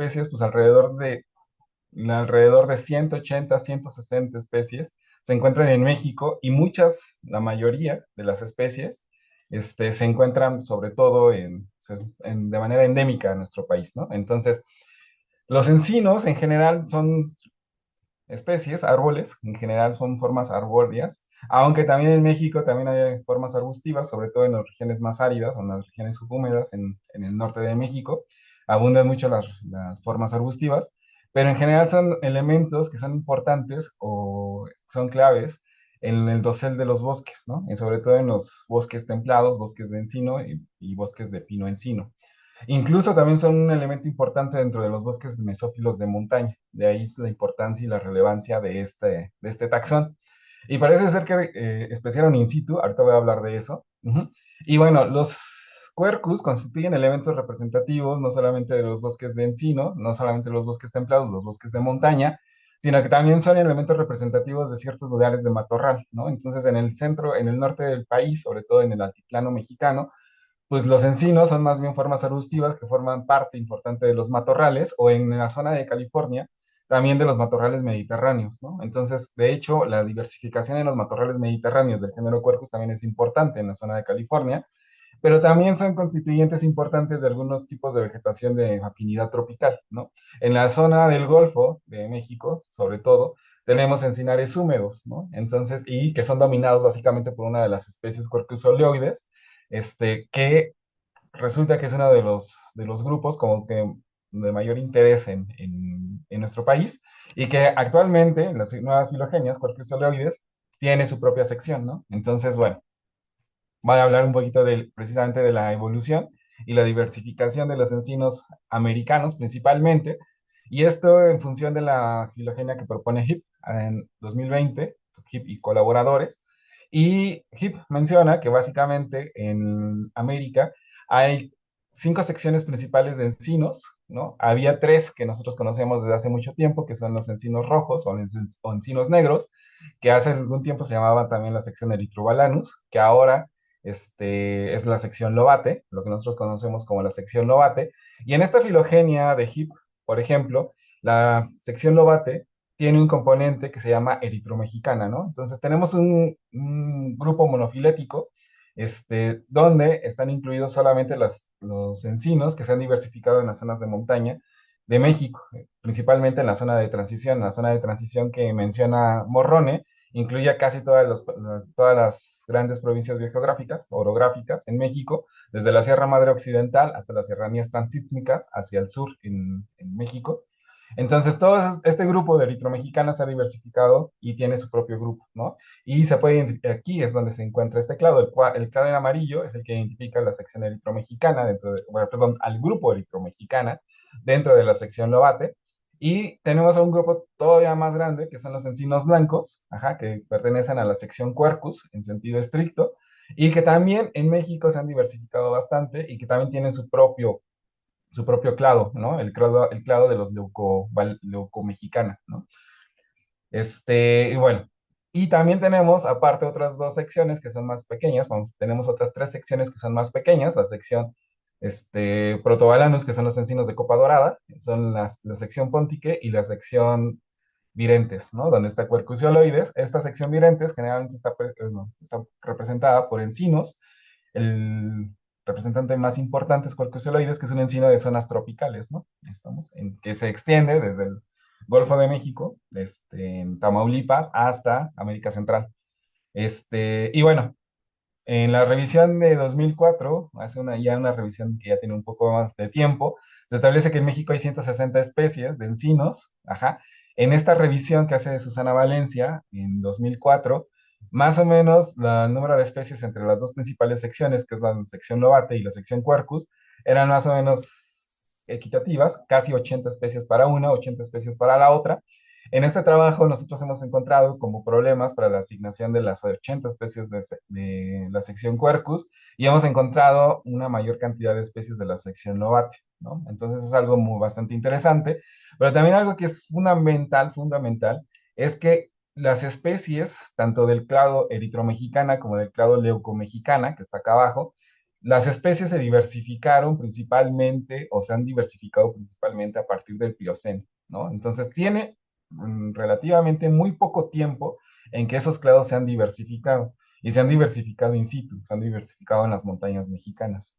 especies, pues alrededor de 180, 160 especies se encuentran en México y muchas, la mayoría de las especies, se encuentran sobre todo de manera endémica en nuestro país, ¿no? Entonces, los encinos en general son especies, árboles, en general son formas arbóreas, aunque también en México también hay formas arbustivas, sobre todo en las regiones más áridas o en las regiones subhúmedas en el norte de México, abundan mucho las formas arbustivas, pero en general son elementos que son importantes o son claves en el dosel de los bosques, ¿no? Y sobre todo en los bosques templados, bosques de encino y bosques de pino encino. Incluso también son un elemento importante dentro de los bosques mesófilos de montaña. De ahí es la importancia y la relevancia de este taxón. Y parece ser que especiaron in situ, ahorita voy a hablar de eso. Ujú. Y bueno, los quercus constituyen elementos representativos no solamente de los bosques de encino, no solamente los bosques templados, los bosques de montaña, sino que también son elementos representativos de ciertos lugares de matorral, ¿no? Entonces, en el centro, en el norte del país, sobre todo en el altiplano mexicano, pues los encinos son más bien formas arbustivas que forman parte importante de los matorrales o en la zona de California también de los matorrales mediterráneos, ¿no? Entonces, de hecho, la diversificación en los matorrales mediterráneos del género Quercus también es importante en la zona de California, pero también son constituyentes importantes de algunos tipos de vegetación de afinidad tropical, ¿no? En la zona del Golfo de México, sobre todo, tenemos encinares húmedos, ¿no? Entonces, y que son dominados básicamente por una de las especies Quercus que resulta que es uno de los grupos como que de mayor interés en nuestro país y que actualmente en las nuevas filogenias, Quercus oleoides, tiene su propia sección, ¿no? Entonces, bueno, voy a hablar un poquito precisamente de la evolución y la diversificación de los encinos americanos principalmente, y esto en función de la filogenia que propone HIP en 2020, HIP y colaboradores. Y HIP menciona que básicamente en América hay 5 secciones principales de encinos, ¿no? Había 3 que nosotros conocemos desde hace mucho tiempo, que son los encinos rojos o encinos negros, que hace algún tiempo se llamaba también la sección Erythrobalanus, que ahora es la sección Lobate, lo que nosotros conocemos como la sección Lobate. Y en esta filogenia de HIP, por ejemplo, la sección Lobate tiene un componente que se llama eritromexicana, ¿no? Entonces tenemos un grupo monofilético, donde están incluidos solamente los encinos que se han diversificado en las zonas de montaña de México, principalmente en la zona de transición que menciona Morrone, incluye a casi todas las grandes provincias biogeográficas, orográficas en México, desde la Sierra Madre Occidental hasta las serranías transísmicas hacia el sur en México. Entonces, este grupo de eritromexicanas se ha diversificado y tiene su propio grupo, ¿no? Y se puede identificar, aquí es donde se encuentra este clado. El clado en amarillo es el que identifica la sección eritromexicana, bueno, perdón, al grupo eritromexicana dentro de la sección Lobate. Y tenemos a un grupo todavía más grande, que son los encinos blancos, ajá, que pertenecen a la sección Quercus en sentido estricto, y que también en México se han diversificado bastante y que también tienen su propio clado, ¿no? El clado de los leucomexicana, ¿no? Y bueno, y también tenemos aparte otras 2 secciones que son más pequeñas, tenemos otras 3 secciones que son más pequeñas, la sección Protobalanus, que son los encinos de copa dorada, son la sección Pontique y la sección Virentes, ¿no? Donde está Quercus. Esta sección Virentes generalmente no, está representada por encinos. El representante más importante es Quercus, que es un encino de zonas tropicales, ¿no? Que se extiende desde el Golfo de México, en Tamaulipas, hasta América Central. Y bueno, en la revisión de 2004, hace ya una revisión que ya tiene un poco más de tiempo, se establece que en México hay 160 especies de encinos. Ajá. En esta revisión que hace Susana Valencia en 2004, más o menos el número de especies entre las 2 principales secciones, que es la sección Lobate y la sección Quercus, eran más o menos equitativas, casi 80 especies para una, 80 especies para la otra. En este trabajo nosotros hemos encontrado como problemas para la asignación de las 80 especies de la sección Quercus y hemos encontrado una mayor cantidad de especies de la sección Lobate, ¿no? Entonces es algo bastante interesante, pero también algo que es fundamental, fundamental, es que las especies, tanto del clado eritromexicana como del clado leucomexicana, que está acá abajo, Las especies se diversificaron principalmente, o se han diversificado principalmente a partir del Plioceno, ¿no? Entonces tiene relativamente muy poco tiempo en que esos clados se han diversificado, y se han diversificado in situ, se han diversificado en las montañas mexicanas.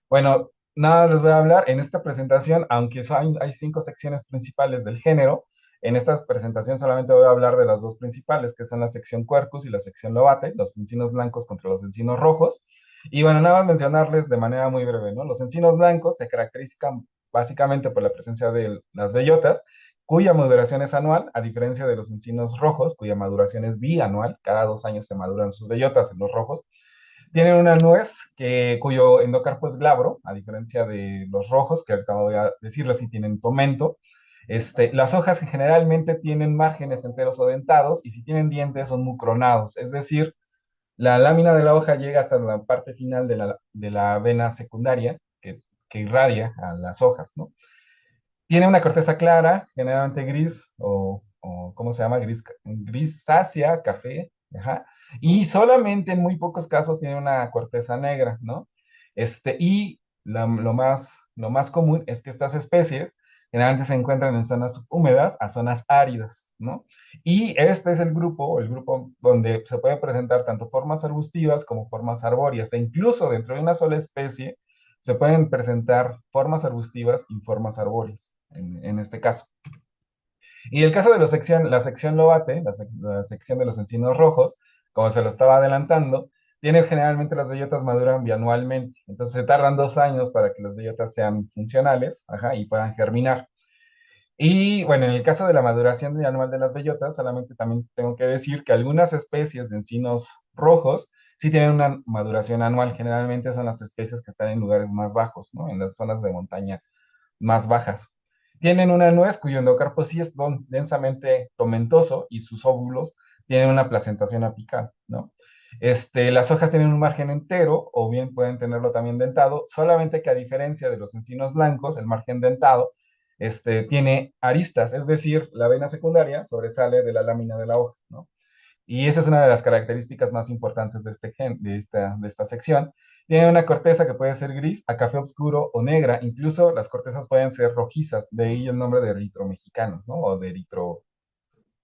Bueno, nada les voy a hablar en esta presentación, aunque hay 5 secciones principales del género. En esta presentación solamente voy a hablar de las dos principales, que son la sección Quercus y la sección Lobate, los encinos blancos contra los encinos rojos. Y bueno, nada más mencionarles de manera muy breve, ¿no? Los encinos blancos se caracterizan básicamente por la presencia de las bellotas, cuya maduración es anual, a diferencia de los encinos rojos, cuya maduración es bianual. Cada 2 años se maduran sus bellotas en los rojos. Tienen una nuez cuyo endocarpo es glabro, a diferencia de los rojos, que ahorita voy a decirles si tienen tomento. Las hojas que generalmente tienen márgenes enteros o dentados, y si tienen dientes son mucronados, es decir, la lámina de la hoja llega hasta la parte final de la vena secundaria que irradia a las hojas, ¿no? Tiene una corteza clara, generalmente gris o ¿cómo se llama? Grisácea, café, ajá. Y solamente en muy pocos casos tiene una corteza negra, ¿no? Lo más común es que estas especies generalmente se encuentran en zonas subhúmedas a zonas áridas, ¿no? Y este es el grupo donde se puede presentar tanto formas arbustivas como formas arbóreas, e incluso dentro de una sola especie se pueden presentar formas arbustivas y formas arbóreas, en este caso. Y el caso de la sección Lobate, la sección de los encinos rojos, como se lo estaba adelantando, tiene generalmente las bellotas maduran bianualmente. Entonces se tardan 2 años para que las bellotas sean funcionales, ajá, y puedan germinar. Y bueno, en el caso de la maduración bianual de las bellotas, solamente también tengo que decir que algunas especies de encinos rojos sí tienen una maduración anual. Generalmente son las especies que están en lugares más bajos, ¿no? En las zonas de montaña más bajas. Tienen una nuez cuyo endocarpo sí es densamente tomentoso, y sus óvulos tienen una placentación apical, ¿no? Las hojas tienen un margen entero, o bien pueden tenerlo también dentado, solamente que a diferencia de los encinos blancos, el margen dentado tiene aristas, es decir, la vena secundaria sobresale de la lámina de la hoja, ¿no? Y esa es una de las características más importantes de esta sección. Tiene una corteza que puede ser gris, a café oscuro o negra. Incluso las cortezas pueden ser rojizas, de ahí el nombre de eritromexicanos, ¿no? O de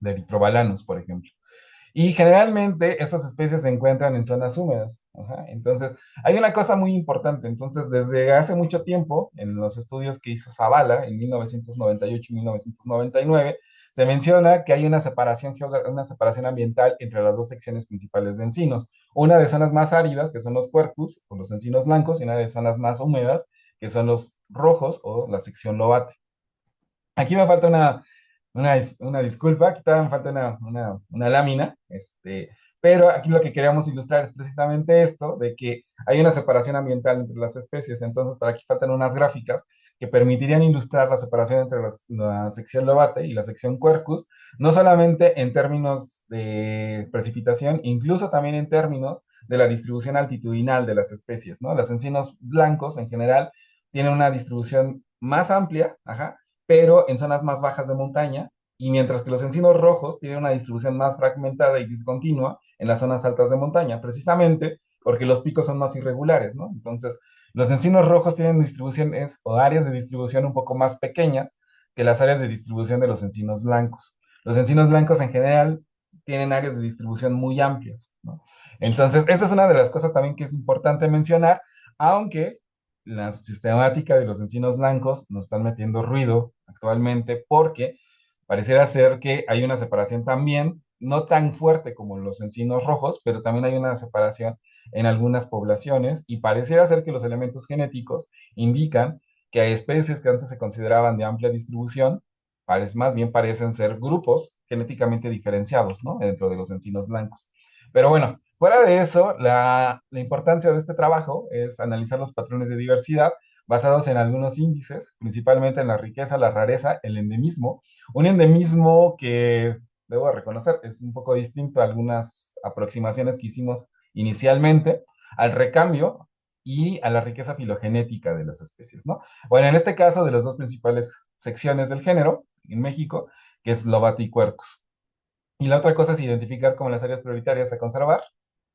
eritrobalanos, por ejemplo. Y generalmente estas especies se encuentran en zonas húmedas. Ajá. Entonces, hay una cosa muy importante. Entonces, desde hace mucho tiempo, en los estudios que hizo Zavala en 1998 y 1999, se menciona que hay una separación ambiental entre las dos secciones principales de encinos. Una de zonas más áridas, que son los quercus, o los encinos blancos, y una de zonas más húmedas, que son los rojos, o la sección lobate. Aquí me falta una disculpa, aquí todavía me falta una lámina, pero aquí lo que queríamos ilustrar es precisamente esto, de que hay una separación ambiental entre las especies. Entonces, para aquí faltan unas gráficas que permitirían ilustrar la separación entre la sección lobate y la sección quercus, no solamente en términos de precipitación, incluso también en términos de la distribución altitudinal de las especies, ¿no? Los encinos blancos en general tienen una distribución más amplia, ajá, pero en zonas más bajas de montaña, y mientras que los encinos rojos tienen una distribución más fragmentada y discontinua en las zonas altas de montaña, precisamente porque los picos son más irregulares, ¿no? Entonces, los encinos rojos tienen distribuciones o áreas de distribución un poco más pequeñas que las áreas de distribución de los encinos blancos. Los encinos blancos en general tienen áreas de distribución muy amplias, ¿no? Entonces, esta es una de las cosas también que es importante mencionar, aunque la sistemática de los encinos blancos nos están metiendo ruido actualmente, porque pareciera ser que hay una separación también, no tan fuerte como los encinos rojos, pero también hay una separación en algunas poblaciones, y pareciera ser que los elementos genéticos indican que hay especies que antes se consideraban de amplia distribución, más bien parecen ser grupos genéticamente diferenciados, ¿no? Dentro de los encinos blancos. Pero bueno, fuera de eso, la importancia de este trabajo es analizar los patrones de diversidad basados en algunos índices, principalmente en la riqueza, la rareza, el endemismo. Un endemismo que, debo reconocer, es un poco distinto a algunas aproximaciones que hicimos inicialmente, al recambio y a la riqueza filogenética de las especies, ¿no? Bueno, en este caso, de las dos principales secciones del género en México, que es Lobate y Quercus. Y la otra cosa es identificar como las áreas prioritarias a conservar,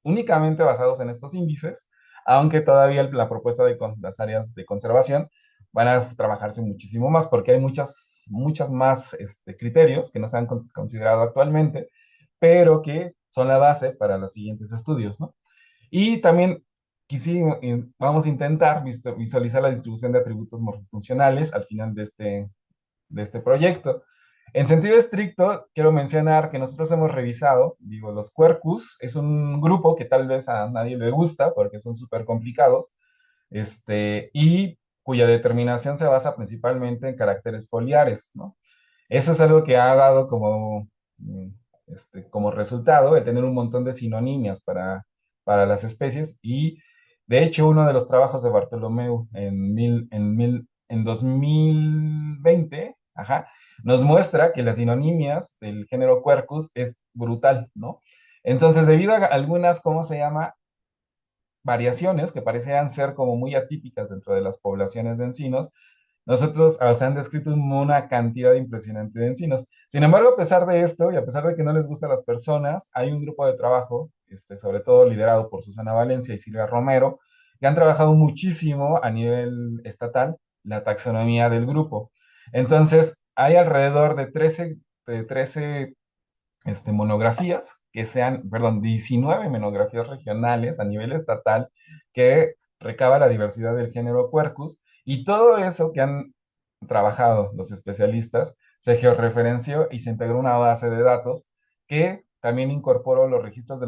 únicamente basados en estos índices, aunque todavía la propuesta de las áreas de conservación van a trabajarse muchísimo más porque hay muchas más criterios que no se han considerado actualmente, pero que son la base para los siguientes estudios, ¿no? Y también vamos a intentar visualizar la distribución de atributos morfofuncionales al final de este proyecto. En sentido estricto, quiero mencionar que nosotros hemos revisado, digo, los quercus es un grupo que tal vez a nadie le gusta porque son súper complicados, y cuya determinación se basa principalmente en caracteres foliares, ¿no? Eso es algo que ha dado mm, como resultado de tener un montón de sinonimias para las especies y de hecho uno de los trabajos de Bartolomeu en 2020, ajá, nos muestra que las sinonimias del género Quercus es brutal, ¿no? Entonces, debido a algunas, ¿cómo se llama? Variaciones que parecían ser como muy atípicas dentro de las poblaciones de encinos, nosotros se han descrito una cantidad impresionante de encinos. Sin embargo, a pesar de esto y a pesar de que no les gusta a las personas, hay un grupo de trabajo, sobre todo liderado por Susana Valencia y Silvia Romero, que han trabajado muchísimo a nivel estatal la taxonomía del grupo. Entonces, hay alrededor de 13 monografías, que sean, perdón, 19 monografías regionales a nivel estatal que recaba la diversidad del género Quercus y todo eso que han trabajado los especialistas se georreferenció y se integró una base de datos que también incorporó los registros de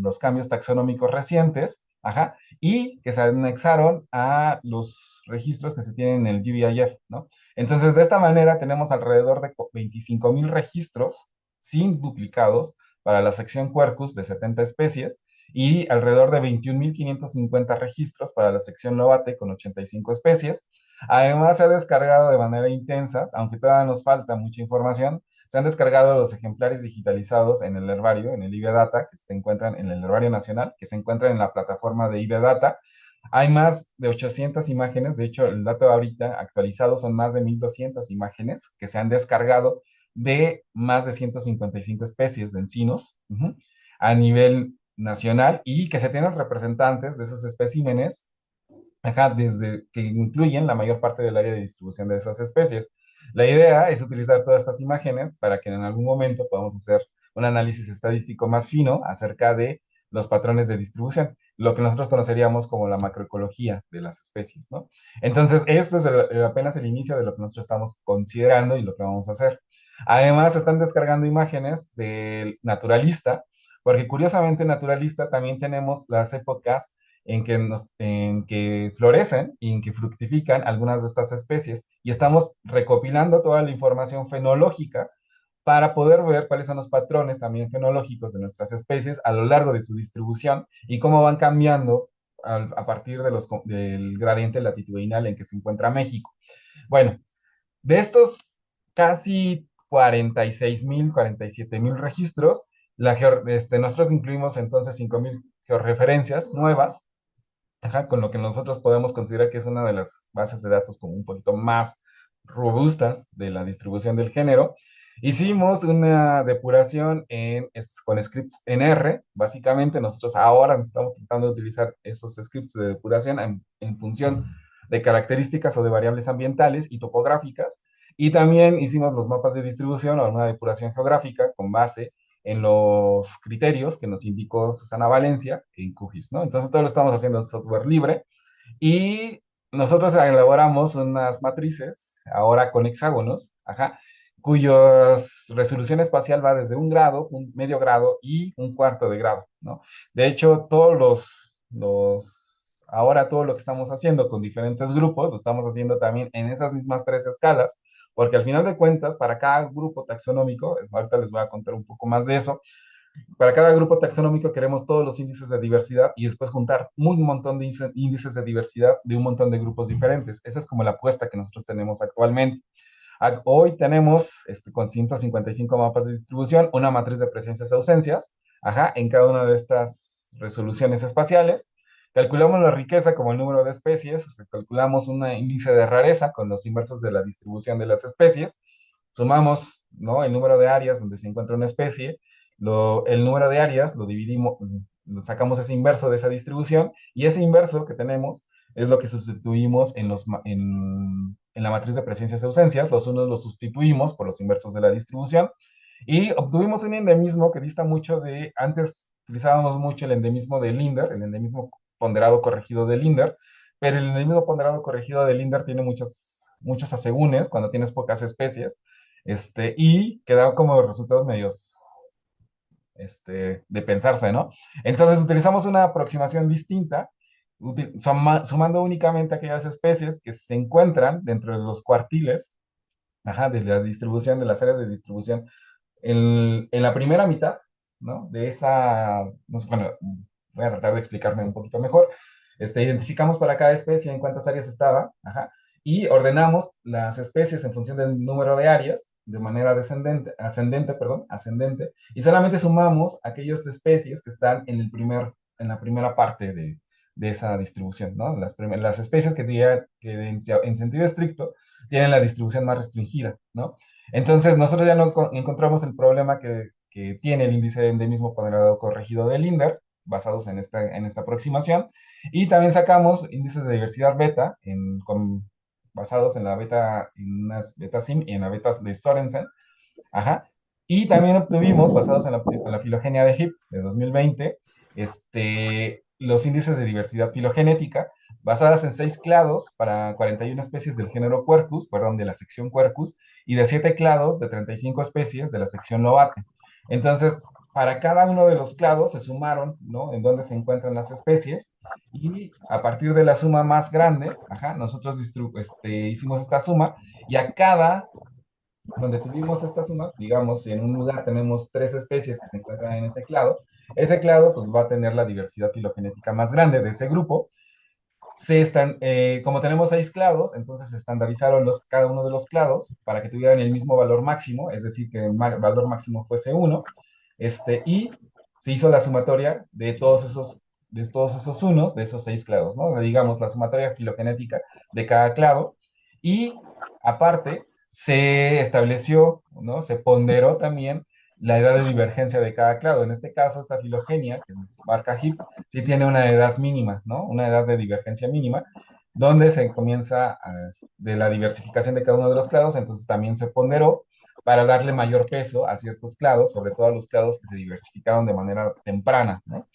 los cambios taxonómicos recientes, ajá, y que se anexaron a los registros que se tienen en el GBIF, ¿no? Entonces, de esta manera tenemos alrededor de 25,000 registros sin duplicados para la sección Quercus de 70 especies y alrededor de 21,550 registros para la sección Lobate con 85 especies. Además, se ha descargado de manera intensa, aunque todavía nos falta mucha información, se han descargado los ejemplares digitalizados en el herbario, en el IBData, que se encuentran en el Herbario Nacional, que se encuentran en la plataforma de IBData. Hay más de 800 imágenes, de hecho, el dato ahorita actualizado son más de 1,200 imágenes que se han descargado de más de 155 especies de encinos a nivel nacional y que se tienen representantes de esos especímenes, ajá, desde que incluyen la mayor parte del área de distribución de esas especies. La idea es utilizar todas estas imágenes para que en algún momento podamos hacer un análisis estadístico más fino acerca de los patrones de distribución, lo que nosotros conoceríamos como la macroecología de las especies, ¿no? Entonces, esto es apenas el inicio de lo que nosotros estamos considerando y lo que vamos a hacer. Además, se están descargando imágenes del naturalista, porque curiosamente en naturalista también tenemos las épocas en que florecen y en que fructifican algunas de estas especies. Y estamos recopilando toda la información fenológica para poder ver cuáles son los patrones también fenológicos de nuestras especies a lo largo de su distribución y cómo van cambiando a partir del gradiente latitudinal en que se encuentra México. Bueno, de estos casi 46,000, 47,000 registros, nosotros incluimos entonces 5,000 georreferencias nuevas, ajá, con lo que nosotros podemos considerar que es una de las bases de datos como un poquito más robustas de la distribución del género. Hicimos una depuración con scripts en R. Básicamente, nosotros ahora estamos tratando de utilizar esos scripts de depuración en función de características o de variables ambientales y topográficas. Y también hicimos los mapas de distribución o una depuración geográfica con base en los criterios que nos indicó Susana Valencia en QGIS, ¿no? Entonces todo lo estamos haciendo en software libre y nosotros elaboramos unas matrices, ahora con hexágonos, ajá, cuyas resolución espacial va desde 1 grado, un medio grado y 1/4 de grado, ¿no? De hecho, ahora todo lo que estamos haciendo con diferentes grupos, lo estamos haciendo también en esas mismas 3 escalas, porque al final de cuentas, para cada grupo taxonómico, ahorita les voy a contar un poco más de eso, para cada grupo taxonómico queremos todos los índices de diversidad y después juntar un montón de índices de diversidad de un montón de grupos diferentes. Esa es como la apuesta que nosotros tenemos actualmente. Hoy tenemos con 155 mapas de distribución, una matriz de presencias y ausencias, ajá, en cada una de estas resoluciones espaciales. Calculamos la riqueza como el número de especies, calculamos un índice de rareza con los inversos de la distribución de las especies, sumamos, ¿no?, el número de áreas donde se encuentra una especie, el número de áreas lo dividimos, sacamos ese inverso de esa distribución y ese inverso que tenemos es lo que sustituimos en la matriz de presencias y ausencias. Los unos los sustituimos por los inversos de la distribución y obtuvimos un endemismo que dista mucho de, antes utilizábamos mucho el endemismo de Linder, el endemismo ponderado corregido de Linder, pero el endemismo ponderado corregido de Linder tiene muchos asegúnes cuando tienes pocas especies, y queda como resultados medios de pensarse, ¿no? Entonces utilizamos una aproximación distinta, sumando únicamente aquellas especies que se encuentran dentro de los cuartiles, ajá, de la distribución, de las áreas de distribución en la primera mitad, ¿no? De esa, no sé, bueno, voy a tratar de explicarme un poquito mejor. Identificamos para cada especie en cuántas áreas estaba, ajá, y ordenamos las especies en función del número de áreas, de manera ascendente, perdón, ascendente, y solamente sumamos aquellas especies que están en la primera parte de esa distribución, ¿no? Las especies que en sentido estricto tienen la distribución más restringida, ¿no? Entonces, nosotros ya no encontramos el problema que tiene el índice de endemismo ponderado corregido de Linder, basados en esta aproximación, y también sacamos índices de diversidad beta, basados en la beta, en unas beta sim y en la beta de Sorensen, ajá, y también obtuvimos, basados en la filogenia de HIP de 2020, los índices de diversidad filogenética, basadas en 6 clados para 41 especies del género Quercus, perdón, de la sección Quercus, y de 7 clados de 35 especies de la sección Lobate. Entonces, para cada uno de los clados se sumaron, ¿no? En dónde se encuentran las especies, y a partir de la suma más grande, ajá, nosotros hicimos esta suma, y a cada donde tuvimos esta suma, digamos, si en un lugar tenemos 3 especies que se encuentran en ese clado pues va a tener la diversidad filogenética más grande de ese grupo. Como tenemos 6 clados, entonces se estandarizaron cada uno de los clados para que tuvieran el mismo valor máximo, es decir, que el valor máximo fuese 1, y se hizo la sumatoria de todos esos unos, de esos 6 clados, ¿no? Digamos, la sumatoria filogenética de cada clado, y aparte se estableció, ¿no? Se ponderó también la edad de divergencia de cada clado. En este caso, esta filogenia, que marca HIP, sí tiene una edad mínima, ¿no? Una edad de divergencia mínima, donde se comienza de la diversificación de cada uno de los clados, entonces también se ponderó para darle mayor peso a ciertos clados, sobre todo a los clados que se diversificaron de manera temprana, ¿no?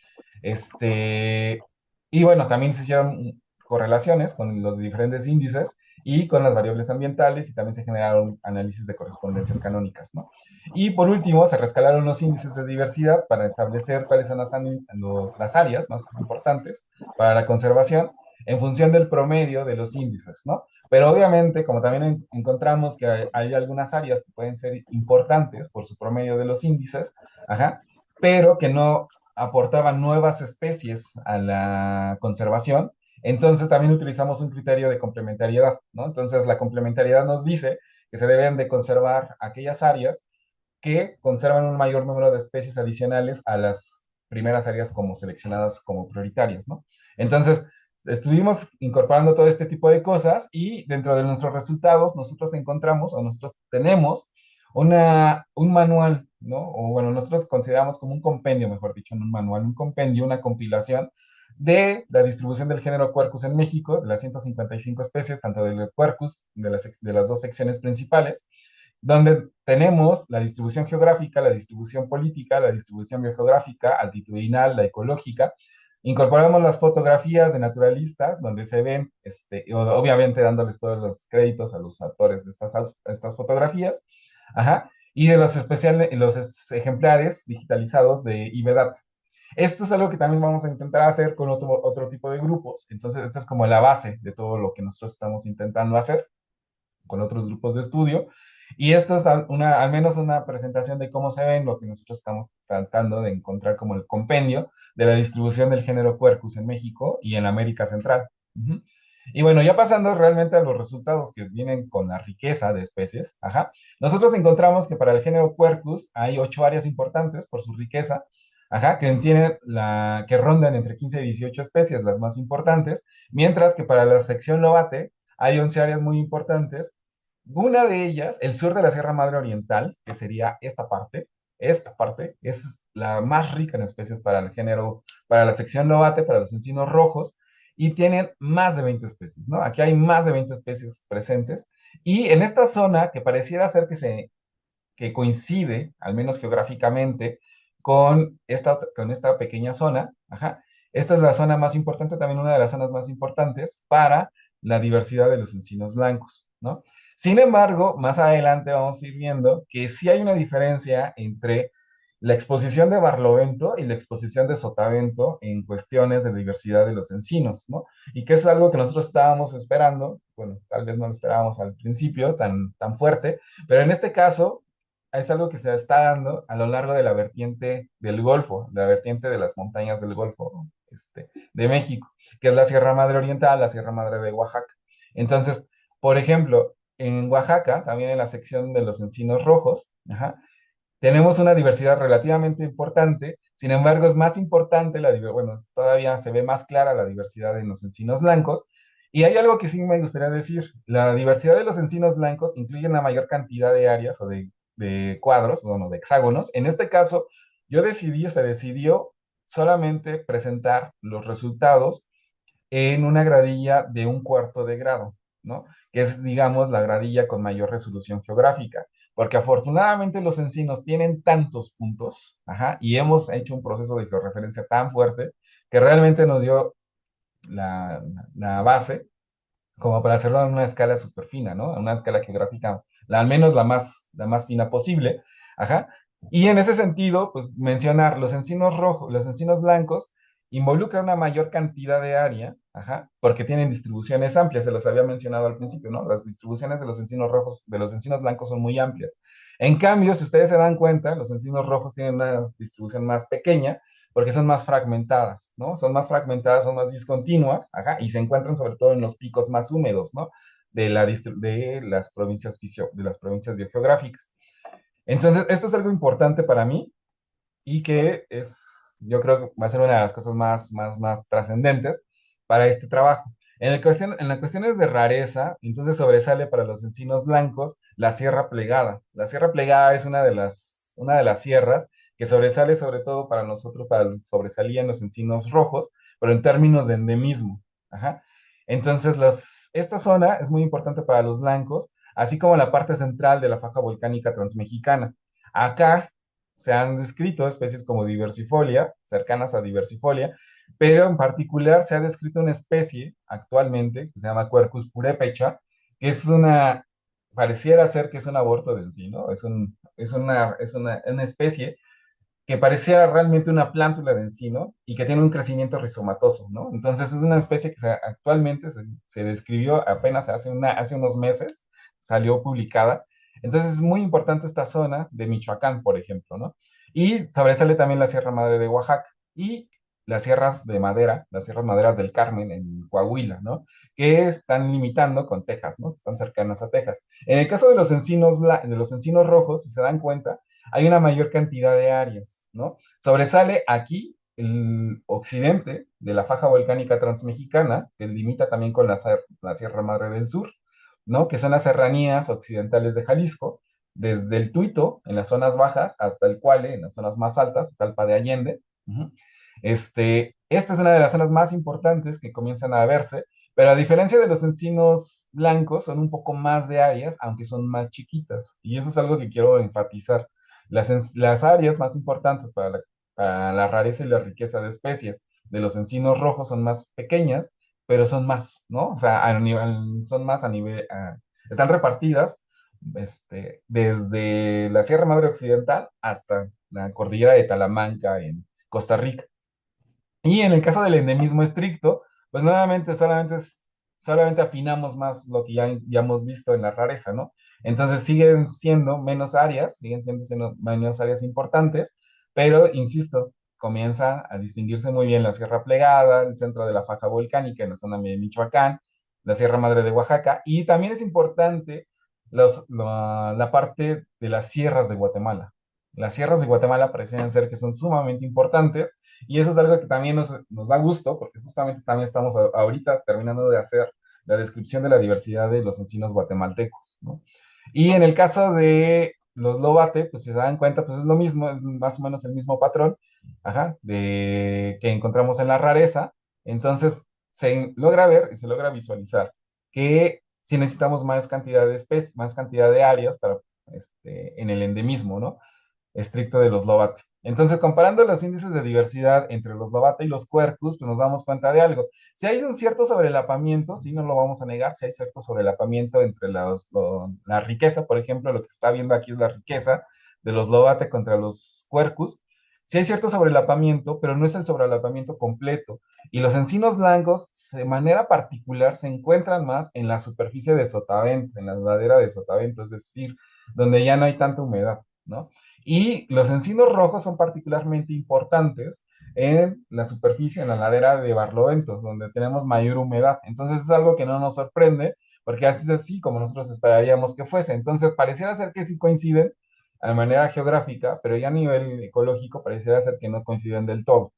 Y bueno, también se hicieron correlaciones con los diferentes índices y con las variables ambientales, y también se generaron análisis de correspondencias canónicas, ¿no? Y por último, se rescalaron los índices de diversidad para establecer cuáles son las áreas más importantes para la conservación en función del promedio de los índices, ¿no? Pero obviamente, como también encontramos que hay algunas áreas que pueden ser importantes por su promedio de los índices, ajá, pero que no aportaban nuevas especies a la conservación, entonces también utilizamos un criterio de complementariedad, ¿no? Entonces la complementariedad nos dice que se deben de conservar aquellas áreas que conservan un mayor número de especies adicionales a las primeras áreas como seleccionadas como prioritarias, ¿no? Entonces, estuvimos incorporando todo este tipo de cosas, y dentro de nuestros resultados nosotros encontramos, o nosotros tenemos un manual, ¿no? O bueno, nosotros consideramos como un compendio, mejor dicho, no un manual, un compendio, una compilación de la distribución del género Quercus en México, de las 155 especies, tanto del Quercus, de las dos secciones principales, donde tenemos la distribución geográfica, la distribución política, la distribución biogeográfica, altitudinal, la ecológica. Incorporamos las fotografías de naturalistas, donde se ven, obviamente dándoles todos los créditos a los autores de estas fotografías, ajá, y de los ejemplares digitalizados de IBEDAT. Esto es algo que también vamos a intentar hacer con otro tipo de grupos. Entonces, esta es como la base de todo lo que nosotros estamos intentando hacer con otros grupos de estudio. Y esto es al menos una presentación de cómo se ven lo que nosotros estamos tratando de encontrar como el compendio de la distribución del género Quercus en México y en América Central. Ujú. Y bueno, ya pasando realmente a los resultados que vienen con la riqueza de especies, ajá, nosotros encontramos que para el género Quercus hay 8 áreas importantes por su riqueza, ajá, que rondan entre 15 y 18 especies, las más importantes, mientras que para la sección Lobate hay 11 áreas muy importantes. Una de ellas, el sur de la Sierra Madre Oriental, que sería esta parte, esta parte es la más rica en especies para el género, para la sección Lobate, para los encinos rojos, y tienen más de 20 especies, ¿no? Aquí hay más de 20 especies presentes, y en esta zona que pareciera ser que coincide, al menos geográficamente, con esta pequeña zona, ajá, esta es la zona más importante, también una de las zonas más importantes para la diversidad de los encinos blancos, ¿no? Sin embargo, más adelante vamos a ir viendo que sí hay una diferencia entre la exposición de Barlovento y la exposición de Sotavento en cuestiones de diversidad de los encinos, ¿no? Y que es algo que nosotros estábamos esperando, bueno, tal vez no lo esperábamos al principio tan fuerte, pero en este caso es algo que se está dando a lo largo de la vertiente del Golfo, de la vertiente de las montañas del Golfo, de México, que es la Sierra Madre Oriental, la Sierra Madre de Oaxaca. Entonces, por ejemplo, en Oaxaca, también en la sección de los encinos rojos, ajá, tenemos una diversidad relativamente importante, sin embargo es más importante bueno, todavía se ve más clara la diversidad en los encinos blancos, y hay algo que sí me gustaría decir, la diversidad de los encinos blancos incluye una mayor cantidad de áreas o de cuadros, bueno, de hexágonos. En este caso, se decidió solamente presentar los resultados en una gradilla de 1/4 de grado, ¿no? Que es, digamos, la gradilla con mayor resolución geográfica, porque afortunadamente los encinos tienen tantos puntos, ajá, y hemos hecho un proceso de georreferencia tan fuerte que realmente nos dio la base como para hacerlo en una escala súper fina, ¿no? En una escala geográfica, al menos la más fina posible, ajá. Y en ese sentido, pues mencionar los encinos rojos, los encinos blancos involucran una mayor cantidad de área, ajá, porque tienen distribuciones amplias, se los había mencionado al principio, ¿no? Las distribuciones de los encinos rojos, de los encinos blancos son muy amplias. En cambio, si ustedes se dan cuenta, los encinos rojos tienen una distribución más pequeña, porque son más fragmentadas, ¿no? Son más fragmentadas, son más discontinuas, ajá, y se encuentran sobre todo en los picos más húmedos, ¿no? De las provincias, de las provincias biogeográficas. Entonces, esto es algo importante para mí y que yo creo que va a ser una de las cosas más trascendentes para este trabajo. En las cuestiones de rareza, entonces sobresale para los encinos blancos la sierra plegada. La sierra plegada es una de las sierras que sobresale sobre todo para nosotros, sobresalían los encinos rojos, pero en términos de endemismo. Ajá. Entonces, esta zona es muy importante para los blancos, así como la parte central de la faja volcánica transmexicana. Acá se han descrito especies como diversifolia, cercanas a diversifolia, pero en particular se ha descrito una especie actualmente que se llama Quercus purépecha, que pareciera ser que es un aborto del sí, ¿no? Es una especie que pareciera realmente una plántula de encino y que tiene un crecimiento rizomatoso, ¿no? Entonces es una especie que actualmente se describió apenas hace unos meses, salió publicada. Entonces es muy importante esta zona de Michoacán, por ejemplo, ¿no? Y sobresale también la Sierra Madre de Oaxaca y las sierras de madera, las sierras maderas del Carmen en Coahuila, ¿no? Que están limitando con Texas, ¿no? Están cercanas a Texas. En el caso de de los encinos rojos, si se dan cuenta, hay una mayor cantidad de áreas, ¿no? Sobresale aquí el occidente de la faja volcánica transmexicana, que limita también con la Sierra Madre del Sur, ¿no? Que son las serranías occidentales de Jalisco, desde el Tuito, en las zonas bajas, hasta el Cuale, en las zonas más altas, Talpa de Allende. Uh-huh. Esta es una de las zonas más importantes que comienzan a verse, pero a diferencia de los encinos blancos, son un poco más de áreas, aunque son más chiquitas. Y eso es algo que quiero enfatizar. Las áreas más importantes para la rareza y la riqueza de especies de los encinos rojos son más pequeñas, pero son más, ¿no? O sea, son más a nivel, están repartidas desde la Sierra Madre Occidental hasta la cordillera de Talamanca en Costa Rica. Y en el caso del endemismo estricto, pues nuevamente solamente afinamos más lo que ya hemos visto en la rareza, ¿no? Entonces siguen siendo menos áreas importantes, pero insisto, comienza a distinguirse muy bien la Sierra Plegada, el centro de la faja volcánica en la zona de Michoacán, la Sierra Madre de Oaxaca, y también es importante la parte de las sierras de Guatemala. Las sierras de Guatemala parecen ser que son sumamente importantes y eso es algo que también nos da gusto, porque justamente también estamos ahorita terminando de hacer la descripción de la diversidad de los encinos guatemaltecos, ¿no? Y en el caso los lobate, pues si se dan cuenta, pues es lo mismo, es más o menos el mismo patrón, ajá, de, que encontramos en la rareza. Entonces, se logra ver y se logra visualizar que si necesitamos más cantidad de especies, más cantidad de áreas para, en el endemismo, ¿no? Estricto de los Lobato. Entonces, comparando los índices de diversidad entre los Lobato y los Quercus, pues nos damos cuenta de algo. Si hay un cierto sobrelapamiento, sí, no lo vamos a negar, si hay cierto sobrelapamiento entre la riqueza, por ejemplo, lo que se está viendo aquí es la riqueza de los Lobato contra los Quercus. Sí hay cierto sobrelapamiento, pero no es el sobrelapamiento completo. Y los encinos blancos, de manera particular, se encuentran más en la superficie de sotavento, en la ladera de sotavento, es decir, donde ya no hay tanta humedad, ¿no? Y los encinos rojos son particularmente importantes en la superficie, en la ladera de Barloventos, donde tenemos mayor humedad. Entonces es algo que no nos sorprende, porque así es así como nosotros esperaríamos que fuese. Entonces pareciera ser que sí coinciden de manera geográfica, pero ya a nivel ecológico pareciera ser que no coinciden del todo.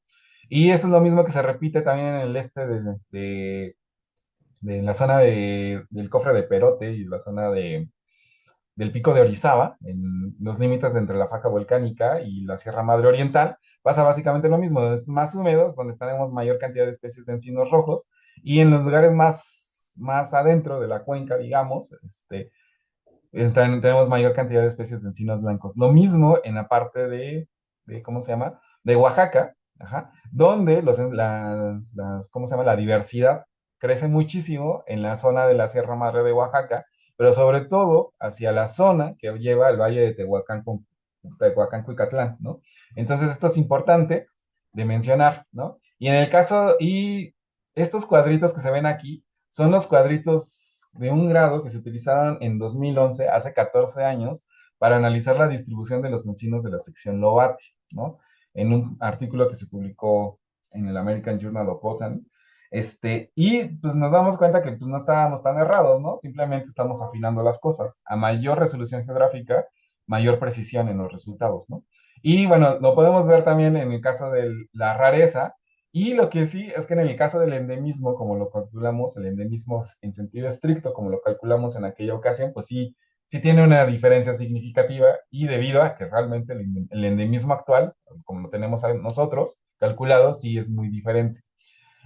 Y eso es lo mismo que se repite también en el este de la zona del cofre de Perote y la zona del Pico de Orizaba, en los límites de entre la faja volcánica y la Sierra Madre Oriental, pasa básicamente lo mismo, es más húmedos, donde tenemos mayor cantidad de especies de encinos rojos, y en los lugares más adentro de la cuenca, digamos, tenemos mayor cantidad de especies de encinos blancos. Lo mismo en la parte ¿cómo se llama? De Oaxaca, ajá, donde ¿cómo se llama? La diversidad crece muchísimo en la zona de la Sierra Madre de Oaxaca, pero sobre todo hacia la zona que lleva al valle de Tehuacán, Cuicatlán, ¿no? Entonces esto es importante de mencionar, ¿no? Y estos cuadritos que se ven aquí son los cuadritos de un grado que se utilizaron en 2011, hace 14 años, para analizar la distribución de los encinos de la sección Lobate, ¿no? En un artículo que se publicó en el American Journal of Botany. Y pues nos damos cuenta que pues, no estábamos tan errados, ¿no? Simplemente estamos afinando las cosas. A mayor resolución geográfica, mayor precisión en los resultados, ¿no? Y bueno, lo podemos ver también en el caso de la rareza, y lo que sí es que en el caso del endemismo, como lo calculamos, el endemismo en sentido estricto, como lo calculamos en aquella ocasión, pues sí, sí tiene una diferencia significativa y debido a que realmente el endemismo actual, como lo tenemos nosotros calculado, sí es muy diferente.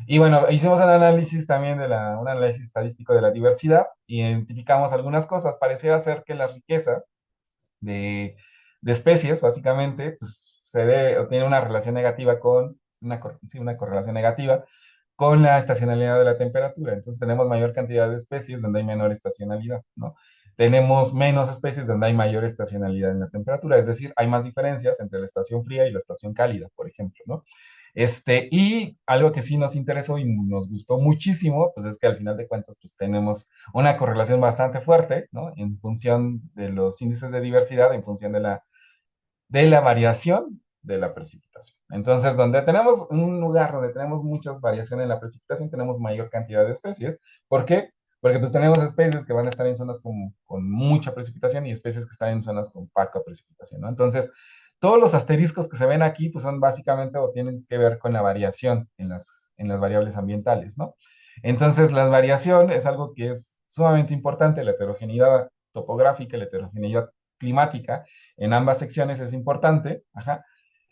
Y bueno, hicimos un análisis también un análisis estadístico de la diversidad, y identificamos algunas cosas. Pareciera ser que la riqueza de, de especies, básicamente, pues se ve o tiene una relación negativa sí, una correlación negativa con la estacionalidad de la temperatura. Entonces tenemos mayor cantidad de especies donde hay menor estacionalidad, ¿no? Tenemos menos especies donde hay mayor estacionalidad en la temperatura, es decir, hay más diferencias entre la estación fría y la estación cálida, por ejemplo, ¿no? Y algo que sí nos interesó y nos gustó muchísimo, pues es que al final de cuentas, pues tenemos una correlación bastante fuerte, ¿no? En función de los índices de diversidad, en función de la variación de la precipitación. Entonces, donde tenemos un lugar donde tenemos muchas variaciones en la precipitación, tenemos mayor cantidad de especies. ¿Por qué? Porque pues tenemos especies que van a estar en zonas con mucha precipitación y especies que están en zonas con poca precipitación, ¿no? Entonces, todos los asteriscos que se ven aquí, pues son básicamente o tienen que ver con la variación en las variables ambientales, ¿no? Entonces, la variación es algo que es sumamente importante, la heterogeneidad topográfica, la heterogeneidad climática, en ambas secciones es importante, ajá.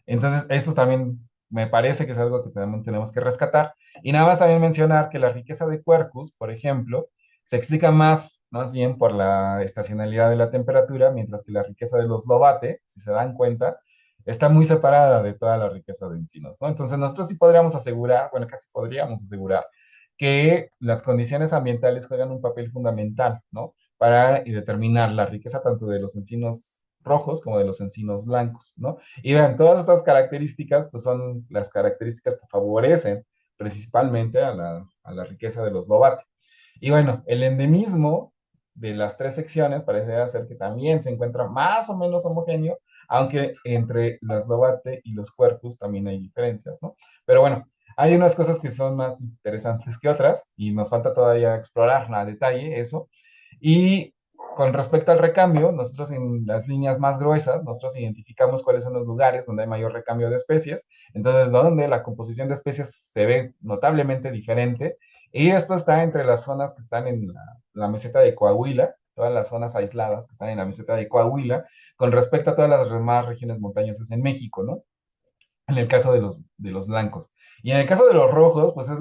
Entonces, esto también me parece que es algo que también tenemos que rescatar. Y nada más también mencionar que la riqueza de Quercus, por ejemplo, se explica más bien por la estacionalidad de la temperatura, mientras que la riqueza de los Lobate, si se dan cuenta, está muy separada de toda la riqueza de encinos, ¿no? Entonces, nosotros sí podríamos asegurar, bueno, casi podríamos asegurar, que las condiciones ambientales juegan un papel fundamental, ¿no? Para determinar la riqueza tanto de los encinos rojos como de los encinos blancos, ¿no? Y vean, todas estas características, pues son las características que favorecen principalmente a la riqueza de los lobatos. Y bueno, el endemismo de las tres secciones parece ser que también se encuentra más o menos homogéneo, aunque entre las lobate y los cuerpus también hay diferencias, ¿no? Pero bueno, hay unas cosas que son más interesantes que otras y nos falta todavía explorar a detalle eso. Y con respecto al recambio, nosotros en las líneas más gruesas, nosotros identificamos cuáles son los lugares donde hay mayor recambio de especies, entonces donde la composición de especies se ve notablemente diferente, y esto está entre las zonas que están en la meseta de Coahuila, todas las zonas aisladas que están en la meseta de Coahuila, con respecto a todas las demás regiones montañosas en México, ¿no? En el caso de los blancos. Y en el caso de los rojos, pues es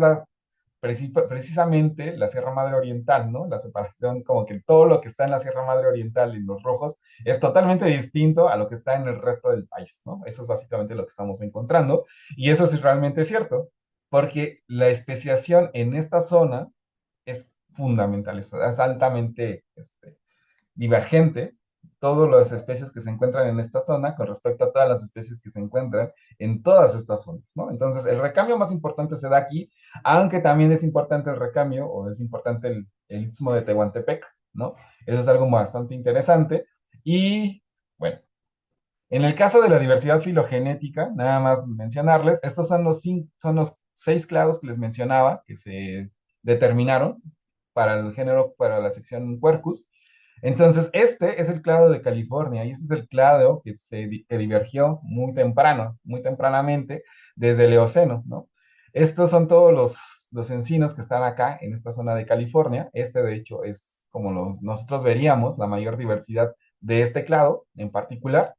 precisamente la Sierra Madre Oriental, ¿no? La separación, como que todo lo que está en la Sierra Madre Oriental y los rojos es totalmente distinto a lo que está en el resto del país, ¿no? Eso es básicamente lo que estamos encontrando. Y eso es realmente cierto, porque la especiación en esta zona es fundamental, es altamente divergente todas las especies que se encuentran en esta zona con respecto a todas las especies que se encuentran en todas estas zonas, ¿no? Entonces, el recambio más importante se da aquí, aunque también es importante el recambio, o es importante el istmo de Tehuantepec, ¿no? Eso es algo bastante interesante. Y, bueno, en el caso de la diversidad filogenética, nada más mencionarles, estos son son los 6 clados que les mencionaba, que se determinaron para el género, para la sección Quercus. Entonces, este es el clado de California y este es el clado que divergió muy temprano, muy tempranamente, desde el Eoceno, ¿no? Estos son todos los encinos que están acá en esta zona de California. Este, de hecho, es como nosotros veríamos la mayor diversidad de este clado en particular.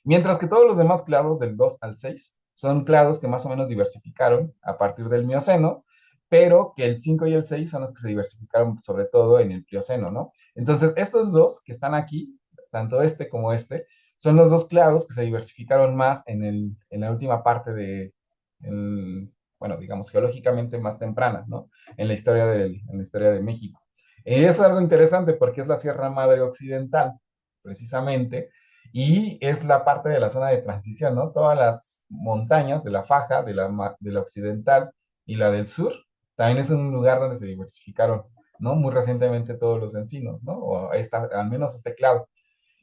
Mientras que todos los demás clados del 2 al 6 son clados que más o menos diversificaron a partir del Mioceno, pero que el 5 y el 6 son los que se diversificaron sobre todo en el Plioceno, ¿no? Entonces, estos dos que están aquí, tanto este como este, son los dos clados que se diversificaron más en la última parte bueno, digamos, geológicamente más temprana, ¿no? En la historia de México. Es algo interesante porque es la Sierra Madre Occidental, precisamente, y es la parte de la zona de transición, ¿no? Todas las montañas de la faja, de la occidental y la del sur, también es un lugar donde se diversificaron, ¿no? Muy recientemente todos los encinos, ¿no? Al menos este clado.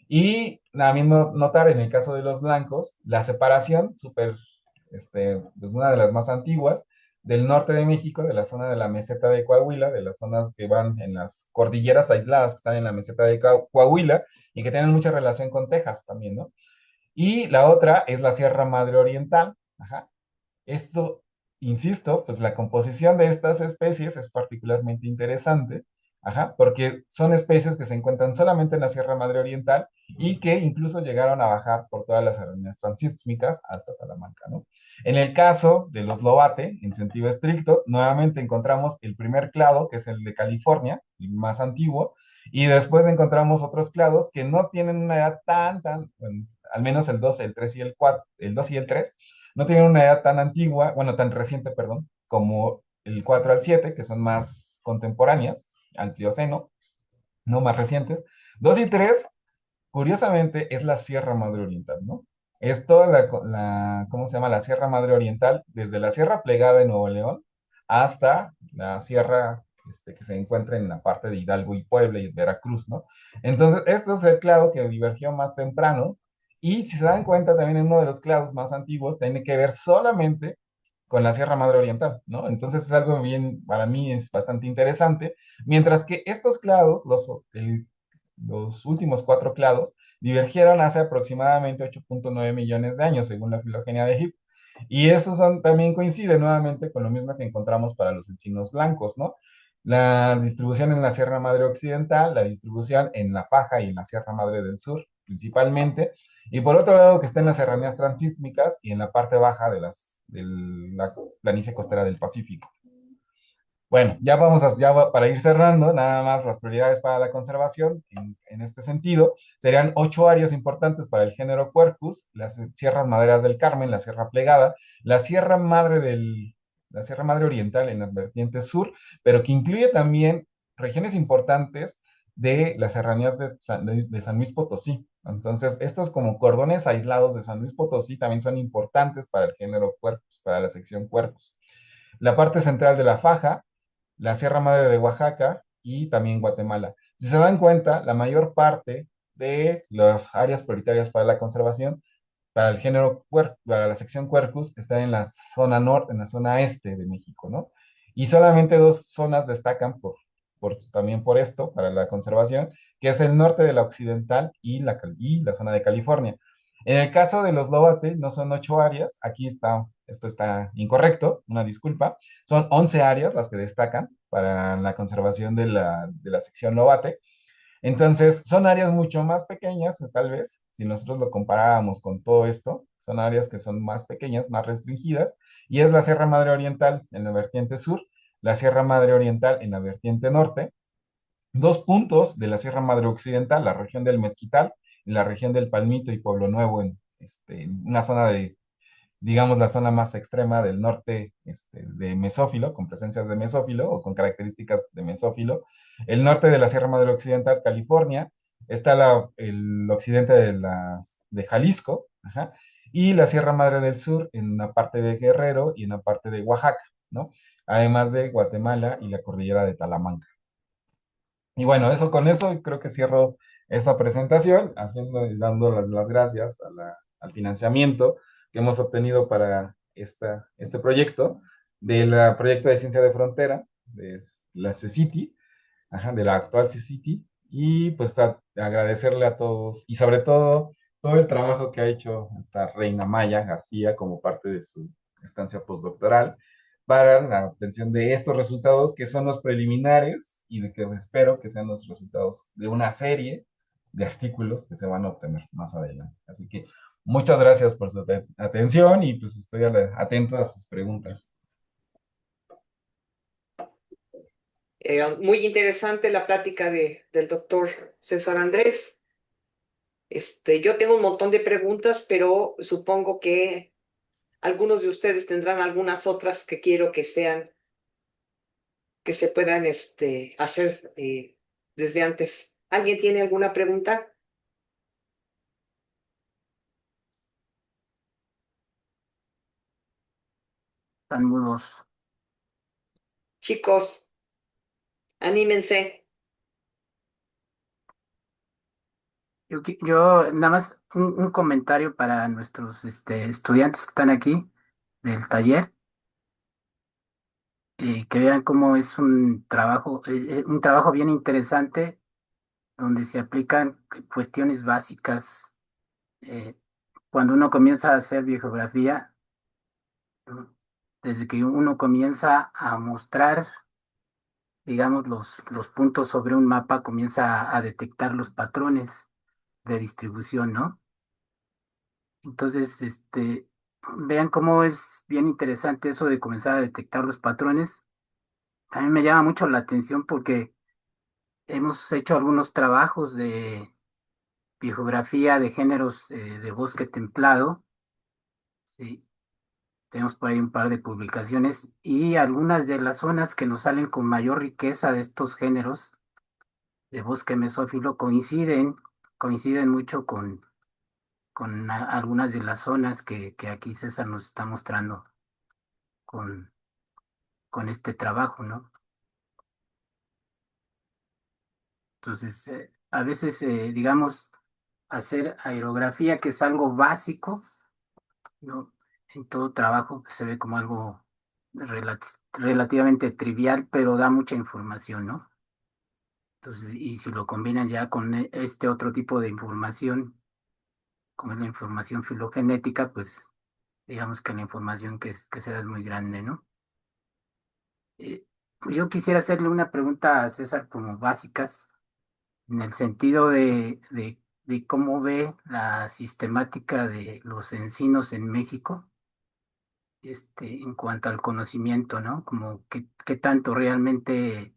Y nada mismo notar en el caso de los blancos, la separación, pues una de las más antiguas, del norte de México, de la zona de la meseta de Coahuila, de las zonas que van en las cordilleras aisladas que están en la meseta de Coahuila y que tienen mucha relación con Texas también, ¿no? Y la otra es la Sierra Madre Oriental. Ajá. Esto, insisto, pues la composición de estas especies es particularmente interesante, ajá, porque son especies que se encuentran solamente en la Sierra Madre Oriental y que incluso llegaron a bajar por todas las arañas transísmicas hasta Talamanca, ¿no? En el caso de los lobate, en sentido estricto, nuevamente encontramos el primer clado, que es el de California, el más antiguo, y después encontramos otros clados que no tienen una edad bueno, al menos el 2, el 3 y el 4, el 2 y el 3 no tienen una edad tan antigua, bueno, tan reciente, perdón, como el 4 al 7, que son más contemporáneas, al Plioceno, no más recientes. 2 y 3, curiosamente, es la Sierra Madre Oriental, ¿no? Es toda ¿cómo se llama? La Sierra Madre Oriental, desde la Sierra Plegada de Nuevo León hasta la sierra que se encuentra en la parte de Hidalgo y Puebla y Veracruz, ¿no? Entonces, esto es el clado que divergió más temprano y si se dan cuenta también en uno de los clados más antiguos tiene que ver solamente con la Sierra Madre Oriental, ¿no? Entonces es algo bien, para mí es bastante interesante, mientras que estos clados, los últimos 4 clados, divergieron hace aproximadamente 8.9 millones de años, según la filogenia de Hip. Y esos también coinciden nuevamente con lo mismo que encontramos para los encinos blancos, ¿no? La distribución en la Sierra Madre Occidental, la distribución en la Faja y en la Sierra Madre del Sur, principalmente, y por otro lado que está en las serranías transísmicas y en la parte baja de la planicie costera del Pacífico. Bueno, para ir cerrando, nada más las prioridades para la conservación en este sentido serían 8 áreas importantes para el género Quercus: las sierras madereras del Carmen, la Sierra Plegada, la Sierra Madre la Sierra Madre Oriental en la vertiente sur, pero que incluye también regiones importantes de las serranías de San Luis Potosí. Entonces, estos como cordones aislados de San Luis Potosí también son importantes para el género Quercus, para la sección Quercus. La parte central de la faja, la Sierra Madre de Oaxaca y también Guatemala. Si se dan cuenta, la mayor parte de las áreas prioritarias para la conservación, para el género, para la sección Quercus, está en la zona norte, en la zona este de México, ¿no? Y solamente 2 zonas destacan también por esto, para la conservación, que es el norte de la occidental y la zona de California. En el caso de los lóbate, no son 8 áreas, esto está incorrecto, una disculpa, son 11 áreas las que destacan para la conservación de la sección lóbate. Entonces, son áreas mucho más pequeñas, tal vez, si nosotros lo comparáramos con todo esto, son áreas que son más pequeñas, más restringidas, y es la Sierra Madre Oriental en la vertiente sur, la Sierra Madre Oriental en la vertiente norte, dos puntos de la Sierra Madre Occidental, la región del Mezquital y la región del Palmito y Pueblo Nuevo, en una zona de, digamos, la zona más extrema del norte de mesófilo, con presencias de mesófilo o con características de mesófilo. El norte de la Sierra Madre Occidental, California, está el occidente de Jalisco, ajá, y la Sierra Madre del Sur en una parte de Guerrero y en una parte de Oaxaca, ¿no? Además de Guatemala y la cordillera de Talamanca. Y bueno, eso con eso creo que cierro esta presentación, haciendo y dando las gracias al financiamiento que hemos obtenido para este proyecto, del proyecto de ciencia de frontera, de la CCITI, ajá, de la actual CCITI, y pues agradecerle a todos, y sobre todo el trabajo que ha hecho esta Reina Maya García como parte de su estancia postdoctoral para la obtención de estos resultados que son los preliminares y de que espero que sean los resultados de una serie de artículos que se van a obtener más adelante. Así que muchas gracias por su atención y pues estoy atento a sus preguntas. Muy interesante la plática del doctor César Andrés. Yo tengo un montón de preguntas, pero supongo que algunos de ustedes tendrán algunas otras que quiero que sean, que se puedan hacer desde antes. ¿Alguien tiene alguna pregunta? Están mudos. Chicos, anímense. Yo nada más un comentario para nuestros estudiantes que están aquí del taller, que vean cómo es un trabajo bien interesante donde se aplican cuestiones básicas. eh, Cuando uno comienza a hacer biografía, desde que uno comienza a mostrar, digamos, los puntos sobre un mapa, comienza a detectar los patrones de distribución, ¿no? Entonces, vean cómo es bien interesante eso de comenzar a detectar los patrones. A mí me llama mucho la atención porque hemos hecho algunos trabajos de biografía de géneros de bosque templado. Sí, tenemos por ahí un par de publicaciones y algunas de las zonas que nos salen con mayor riqueza de estos géneros de bosque mesófilo coinciden mucho con algunas de las zonas que aquí César nos está mostrando con, con este trabajo, ¿no? Entonces, a veces, digamos, hacer aerografía, que es algo básico, ¿no? En todo trabajo pues, se ve como algo relativamente trivial, pero da mucha información, ¿no? Entonces, y si lo combinan ya con este otro tipo de información, como es la información filogenética, pues digamos que la información que se da es muy grande, ¿no? Eh, yo quisiera hacerle una pregunta a César como básicas, en el sentido de cómo ve la sistemática de los encinos en México, en cuanto al conocimiento, ¿no? Como qué tanto realmente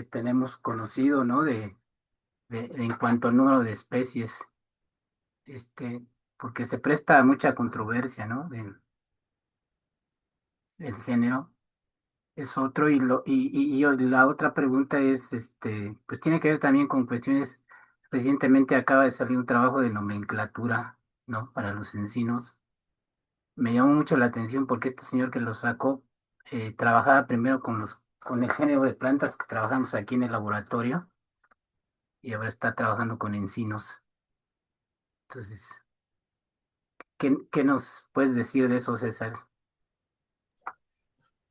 tenemos conocido, ¿no? En cuanto al número de especies, porque se presta a mucha controversia, ¿no? Del género. Es otro, la otra pregunta es, pues tiene que ver también con cuestiones, recientemente acaba de salir un trabajo de nomenclatura, ¿no? Para los encinos. Me llamó mucho la atención porque este señor que lo sacó, trabajaba primero con el género de plantas que trabajamos aquí en el laboratorio y ahora está trabajando con encinos. Entonces, ¿qué nos puedes decir de eso, César?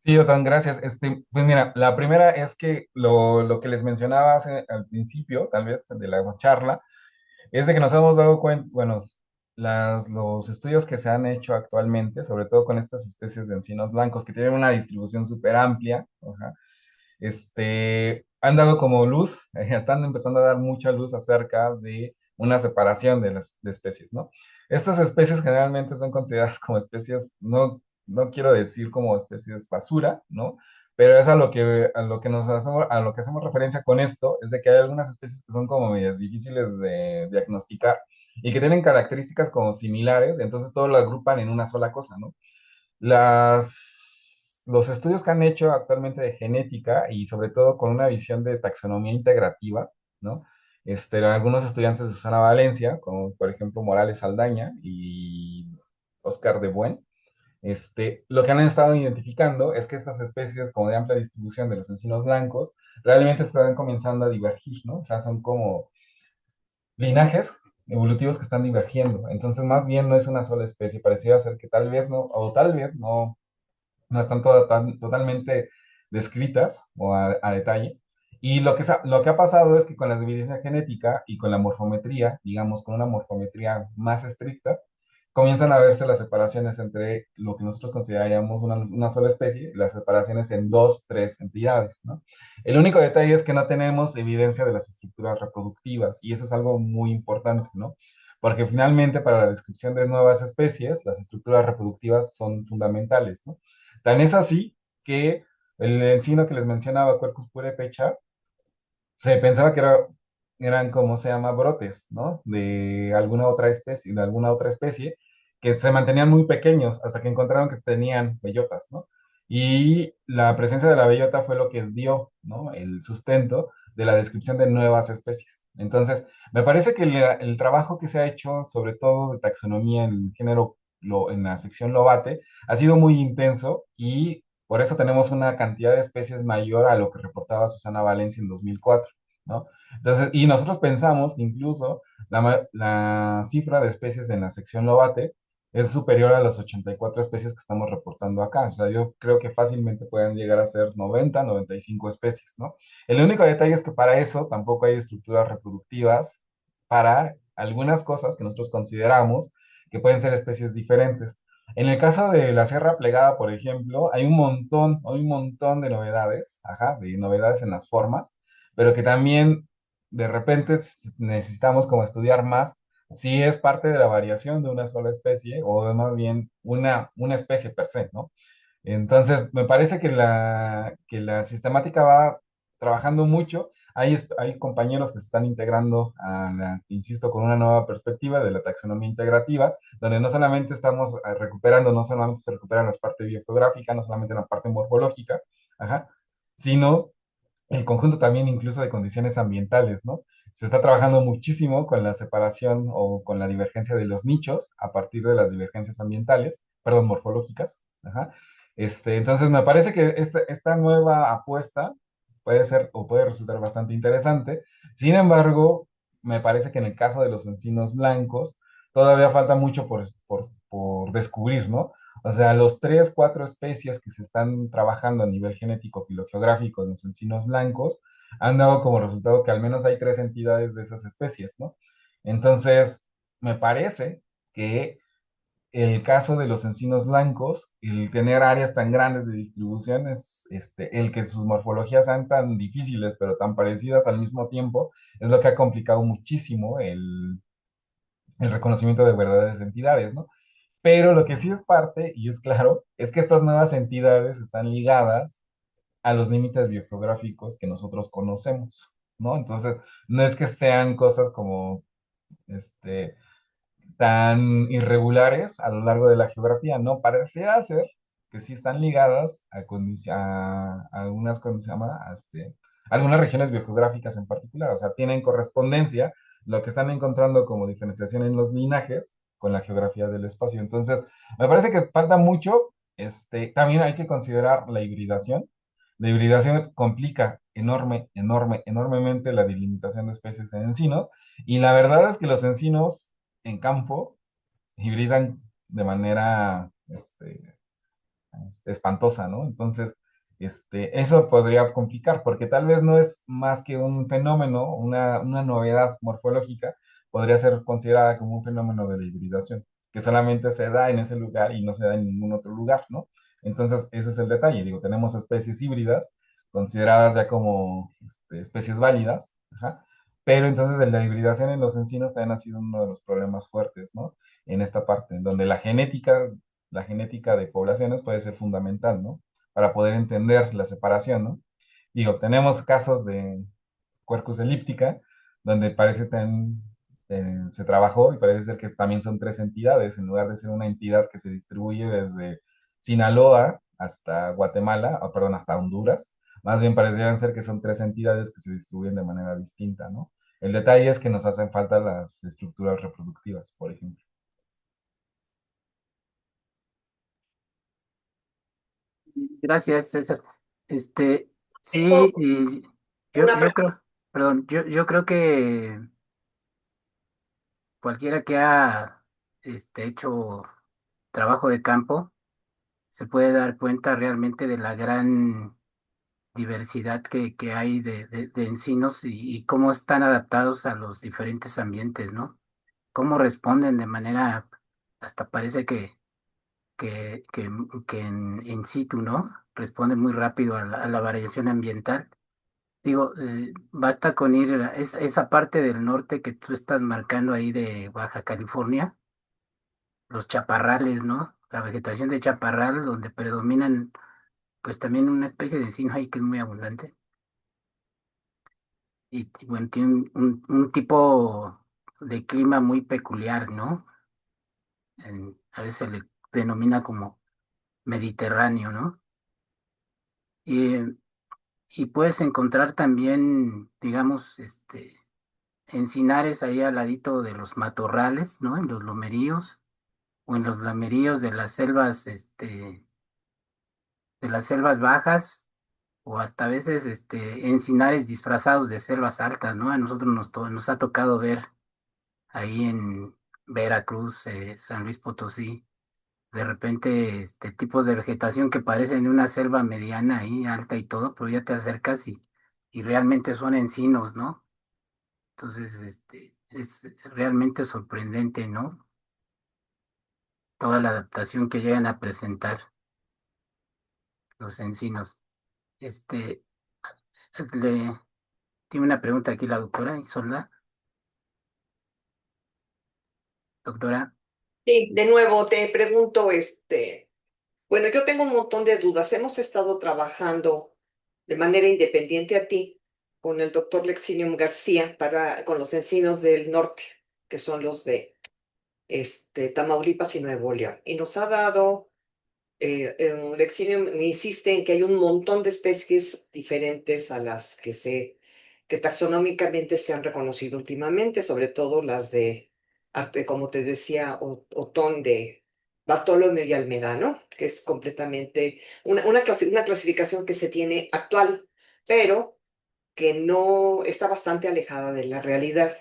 Sí, Otón, gracias. Pues mira, la primera es que lo que les mencionaba al principio, tal vez de la charla, es de que nos hemos dado cuenta, bueno, los estudios que se han hecho actualmente, sobre todo con estas especies de encinos blancos que tienen una distribución súper amplia, ajá, han dado como luz, están empezando a dar mucha luz acerca de una separación de las de especies, ¿no? Estas especies generalmente son consideradas como especies, no quiero decir como especies basura, ¿no? Pero es a lo que nos hacemos, a lo que hacemos referencia con esto, es de que hay algunas especies que son como medias difíciles de diagnosticar y que tienen características como similares, entonces todo lo agrupan en una sola cosa, ¿no? Los estudios que han hecho actualmente de genética y sobre todo con una visión de taxonomía integrativa, ¿no? Algunos estudiantes de Susana Valencia, como por ejemplo Morales Saldaña y Oscar de Buen, lo que han estado identificando es que estas especies como de amplia distribución de los encinos blancos realmente están comenzando a divergir, ¿no? O sea, son como linajes evolutivos que están divergiendo. Entonces, más bien no es una sola especie, pareciera ser que tal vez no, o tal vez no están totalmente descritas o a detalle. Y lo que ha pasado es que con la evidencia genética y con la morfometría, digamos, con una morfometría más estricta, comienzan a verse las separaciones entre lo que nosotros consideraríamos una sola especie, las separaciones en dos, tres entidades, ¿no? El único detalle es que no tenemos evidencia de las estructuras reproductivas y eso es algo muy importante, ¿no? Porque finalmente para la descripción de nuevas especies, las estructuras reproductivas son fundamentales, ¿no? Tan es así que el encino que les mencionaba, Quercus purépecha, se pensaba que eran, como se llama, brotes, ¿no? De alguna otra especie, que se mantenían muy pequeños hasta que encontraron que tenían bellotas, ¿no? Y la presencia de la bellota fue lo que dio, ¿no? El sustento de la descripción de nuevas especies. Entonces, me parece que el trabajo que se ha hecho, sobre todo de taxonomía en el género, en la sección Lobate, ha sido muy intenso y por eso tenemos una cantidad de especies mayor a lo que reportaba Susana Valencia en 2004, ¿no? Entonces, y nosotros pensamos que incluso la cifra de especies en la sección Lobate es superior a las 84 especies que estamos reportando acá. O sea, yo creo que fácilmente pueden llegar a ser 95 especies, ¿no? El único detalle es que para eso tampoco hay estructuras reproductivas para algunas cosas que nosotros consideramos que pueden ser especies diferentes. En el caso de la Sierra Plegada, por ejemplo, hay un montón de novedades, ajá, de novedades en las formas, pero que también de repente necesitamos como estudiar más si es parte de la variación de una sola especie o más bien una especie per se, ¿no? Entonces, me parece que que la sistemática va trabajando mucho. Hay compañeros que se están integrando insisto, con una nueva perspectiva de la taxonomía integrativa, donde no solamente estamos recuperando, no solamente se recupera la parte biogeográfica, no solamente la parte morfológica, ajá, sino el conjunto también incluso de condiciones ambientales, ¿no? Se está trabajando muchísimo con la separación o con la divergencia de los nichos a partir de las divergencias ambientales, perdón, morfológicas. Ajá. Entonces, me parece que esta nueva apuesta puede ser o puede resultar bastante interesante. Sin embargo, me parece que en el caso de los encinos blancos, todavía falta mucho por descubrir, ¿no? O sea, los tres, cuatro especies que se están trabajando a nivel genético filogeográfico en los encinos blancos han dado como resultado que al menos hay tres entidades de esas especies, ¿no? Entonces, me parece que el caso de los encinos blancos, el tener áreas tan grandes de distribución, el que sus morfologías sean tan difíciles, pero tan parecidas al mismo tiempo, es lo que ha complicado muchísimo el reconocimiento de verdaderas entidades, ¿no? Pero lo que sí es parte, y es claro, es que estas nuevas entidades están ligadas a los límites biogeográficos que nosotros conocemos, ¿no? Entonces, no es que sean cosas como este, tan irregulares a lo largo de la geografía, no, pareciera ser que sí están ligadas a algunas, ¿cómo se llama? Algunas regiones biogeográficas en particular, o sea, tienen correspondencia lo que están encontrando como diferenciación en los linajes con la geografía del espacio. Entonces, me parece que falta mucho, también hay que considerar la hibridación. La hibridación complica enormemente la delimitación de especies en encinos, y la verdad es que los encinos en campo hibridan de manera espantosa, ¿no? Entonces, eso podría complicar, porque tal vez no es más que un fenómeno, una novedad morfológica, podría ser considerada como un fenómeno de la hibridación, que solamente se da en ese lugar y no se da en ningún otro lugar, ¿no? Entonces, ese es el detalle, digo, tenemos especies híbridas consideradas ya como especies válidas. Ajá. Pero entonces la hibridación en los encinos también ha sido uno de los problemas fuertes, ¿no? En esta parte, en donde la genética de poblaciones puede ser fundamental, ¿no? Para poder entender la separación, ¿no? Digo, tenemos casos de Quercus elliptica, donde se trabajó y parece ser que también son tres entidades, en lugar de ser una entidad que se distribuye desde Sinaloa hasta Guatemala, perdón, hasta Honduras, más bien parecieran ser que son tres entidades que se distribuyen de manera distinta, ¿no? El detalle es que nos hacen falta las estructuras reproductivas, por ejemplo. Gracias, César. Este, sí, Tengo y una yo creo, perdón, yo creo que cualquiera que ha hecho trabajo de campo se puede dar cuenta realmente de la gran diversidad que hay de encinos y cómo están adaptados a los diferentes ambientes, ¿no? Cómo responden de manera, hasta parece que, que, que en situ, ¿no? Responden muy rápido a la variación ambiental. Digo, basta con ir a esa parte del norte que tú estás marcando ahí de Baja California, los chaparrales, ¿no? La vegetación de chaparral, donde predominan, pues también una especie de encino ahí que es muy abundante. Y, bueno, tiene un tipo de clima muy peculiar, ¿no? A veces se le denomina como Mediterráneo, ¿no? Y, y puedes encontrar también, digamos, encinares ahí al ladito de los matorrales, ¿no? En los lomeríos o en los lameríos de las selvas bajas o hasta a veces, encinares disfrazados de selvas altas, ¿no? A nosotros nos ha tocado ver ahí en Veracruz, San Luis Potosí, de repente, tipos de vegetación que parecen una selva mediana ahí, alta y todo, pero ya te acercas y realmente son encinos, ¿no? Entonces, es realmente sorprendente, ¿no? Toda la adaptación que llegan a presentar los encinos. Este, le tiene una pregunta aquí la doctora Isolda. Doctora, Sí, de nuevo te pregunto, bueno, yo tengo un montón de dudas. Hemos estado trabajando de manera independiente a ti con el doctor Lexinium García con los encinos del norte, que son los de Tamaulipas y Nuevo León. Y nos ha dado, Lexinium insiste en que hay un montón de especies diferentes a las que taxonómicamente se han reconocido últimamente, sobre todo las como te decía, Otón de Bartolomé y Almeda, ¿no? Que es completamente una clasificación que se tiene actual, pero que no está bastante alejada de la realidad,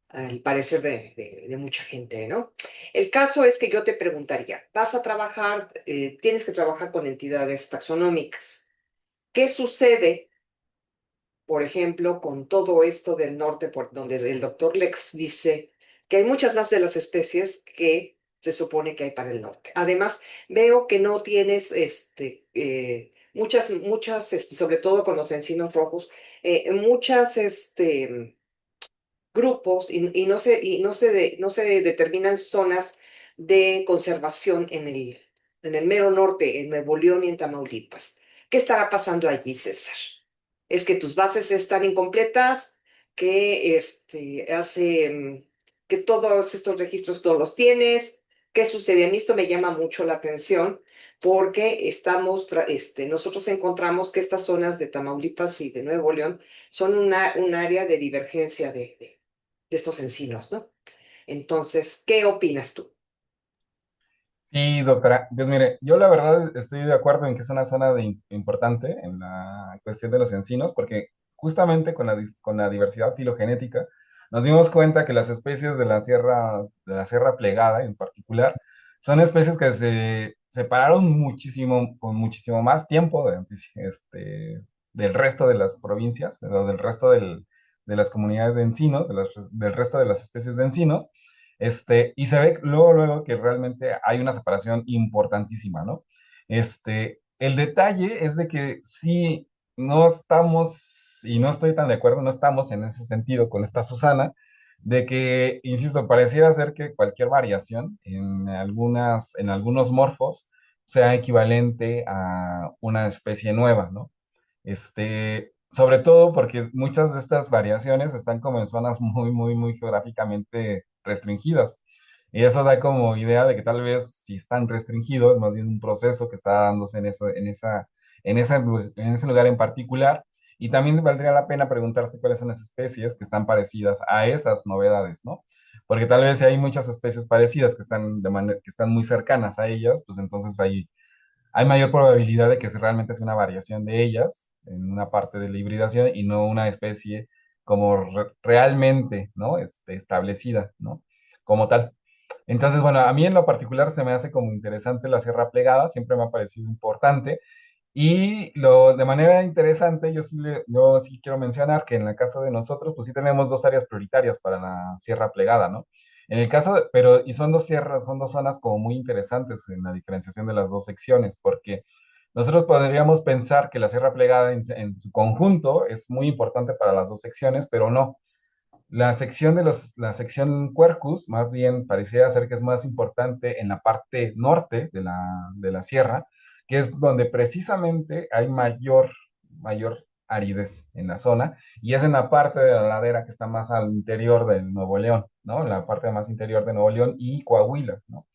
al parecer de mucha gente, ¿no? El caso es que yo te preguntaría, vas a trabajar, tienes que trabajar con entidades taxonómicas. ¿Qué sucede, por ejemplo, con todo esto del norte, por donde el doctor Lex dice que hay muchas más de las especies que se supone que hay para el norte? Además, veo que no tienes muchas, sobre todo con los encinos rojos, muchas, grupos no se determinan zonas de conservación en el mero norte, en Nuevo León y en Tamaulipas. ¿Qué estará pasando allí, César? ¿Es que tus bases están incompletas? ¿Que que todos estos registros no los tienes? ¿Qué sucede? A mí esto me llama mucho la atención porque nosotros encontramos que estas zonas de Tamaulipas y de Nuevo León son un área de divergencia de estos encinos, ¿no? Entonces, ¿qué opinas tú? Sí, doctora. Pues mire, yo la verdad estoy de acuerdo en que es una zona importante en la cuestión de los encinos, porque justamente con la diversidad filogenética nos dimos cuenta que las especies de la sierra plegada en particular, son especies que se separaron muchísimo, con muchísimo más tiempo del resto de las provincias, o del resto de las comunidades de encinos, del resto de las especies de encinos. Y se ve luego que realmente hay una separación importantísima, ¿no? El detalle es de que sí, no estamos, y no estoy tan de acuerdo, no estamos en ese sentido con esta Susana, de que, insisto, pareciera ser que cualquier variación en algunos morfos sea equivalente a una especie nueva, ¿no? Sobre todo porque muchas de estas variaciones están como en zonas muy, muy, muy geográficamente restringidas. Y eso da como idea de que tal vez si están restringidos, más bien un proceso que está dándose en ese lugar en particular. Y también valdría la pena preguntarse cuáles son las especies que están parecidas a esas novedades, ¿no? Porque tal vez si hay muchas especies parecidas que están, que están muy cercanas a ellas, pues entonces hay mayor probabilidad de que realmente sea una variación de ellas en una parte de la hibridación y no una especie como realmente, ¿no? Establecida, ¿no? Como tal. Entonces, bueno, a mí en lo particular se me hace como interesante la sierra plegada, siempre me ha parecido importante. Y de manera interesante, yo sí quiero mencionar que en el caso de nosotros, pues sí tenemos dos áreas prioritarias para la sierra plegada, ¿no? En el caso, y son dos sierras, son dos zonas como muy interesantes en la diferenciación de las dos secciones, porque nosotros podríamos pensar que la sierra plegada en su conjunto es muy importante para las dos secciones, pero no. La sección Quercus, más bien pareciera ser que es más importante en la parte norte de la sierra, que es donde precisamente hay mayor aridez en la zona, y es en la parte de la ladera que está más al interior del Nuevo León, ¿no? En la parte más interior de Nuevo León y Coahuila, ¿no?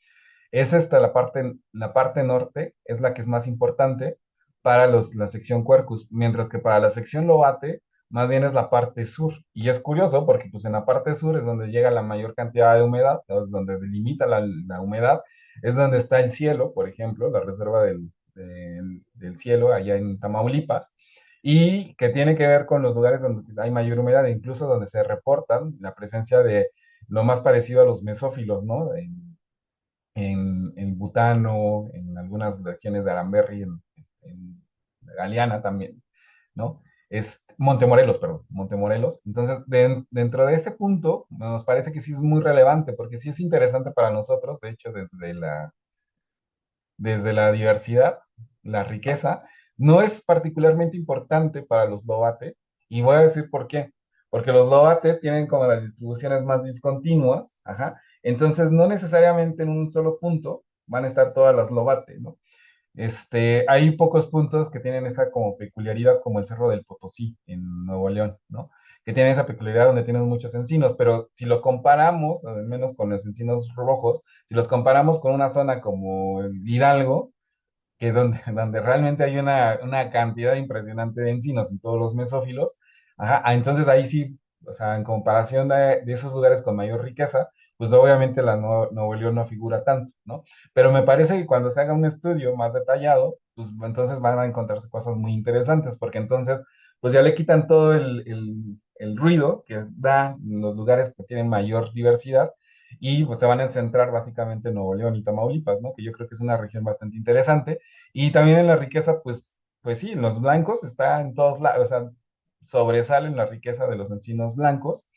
Es esta la parte norte, es la que es más importante para la sección Quercus, mientras que para la sección Lobate, más bien es la parte sur. Y es curioso porque pues en la parte sur es donde llega la mayor cantidad de humedad, es donde delimita la humedad, es donde está el cielo, por ejemplo, la reserva del cielo allá en Tamaulipas, y que tiene que ver con los lugares donde hay mayor humedad, e incluso donde se reportan la presencia de lo más parecido a los mesófilos, ¿no? En Butano, en algunas regiones de Aramberri, en Galeana también, ¿no? Es Montemorelos, perdón, Montemorelos. Entonces, dentro de ese punto, nos parece que sí es muy relevante, porque sí es interesante para nosotros, de hecho, desde la diversidad, la riqueza, no es particularmente importante para los Lobate, y voy a decir por qué. Porque los Lobate tienen como las distribuciones más discontinuas, ajá, entonces no necesariamente en un solo punto van a estar todas las Lobate, ¿no? Hay pocos puntos que tienen esa como peculiaridad, como el Cerro del Potosí en Nuevo León, ¿no? Que tienen esa peculiaridad donde tienen muchos encinos, pero si lo comparamos, al menos con los encinos rojos, si los comparamos con una zona como el Hidalgo, que donde realmente hay una cantidad impresionante de encinos en todos los mesófilos, ajá, entonces ahí sí, o sea, en comparación de esos lugares con mayor riqueza, pues obviamente Nuevo León no figura tanto, ¿no? Pero me parece que cuando se haga un estudio más detallado, pues entonces van a encontrarse cosas muy interesantes, porque entonces, pues ya le quitan todo el ruido que da los lugares que tienen mayor diversidad y pues se van a centrar básicamente en Nuevo León y Tamaulipas, ¿no? Que yo creo que es una región bastante interesante. Y también en la riqueza, pues sí, los blancos está en todos lados, o sea, sobresalen la riqueza de los encinos blancos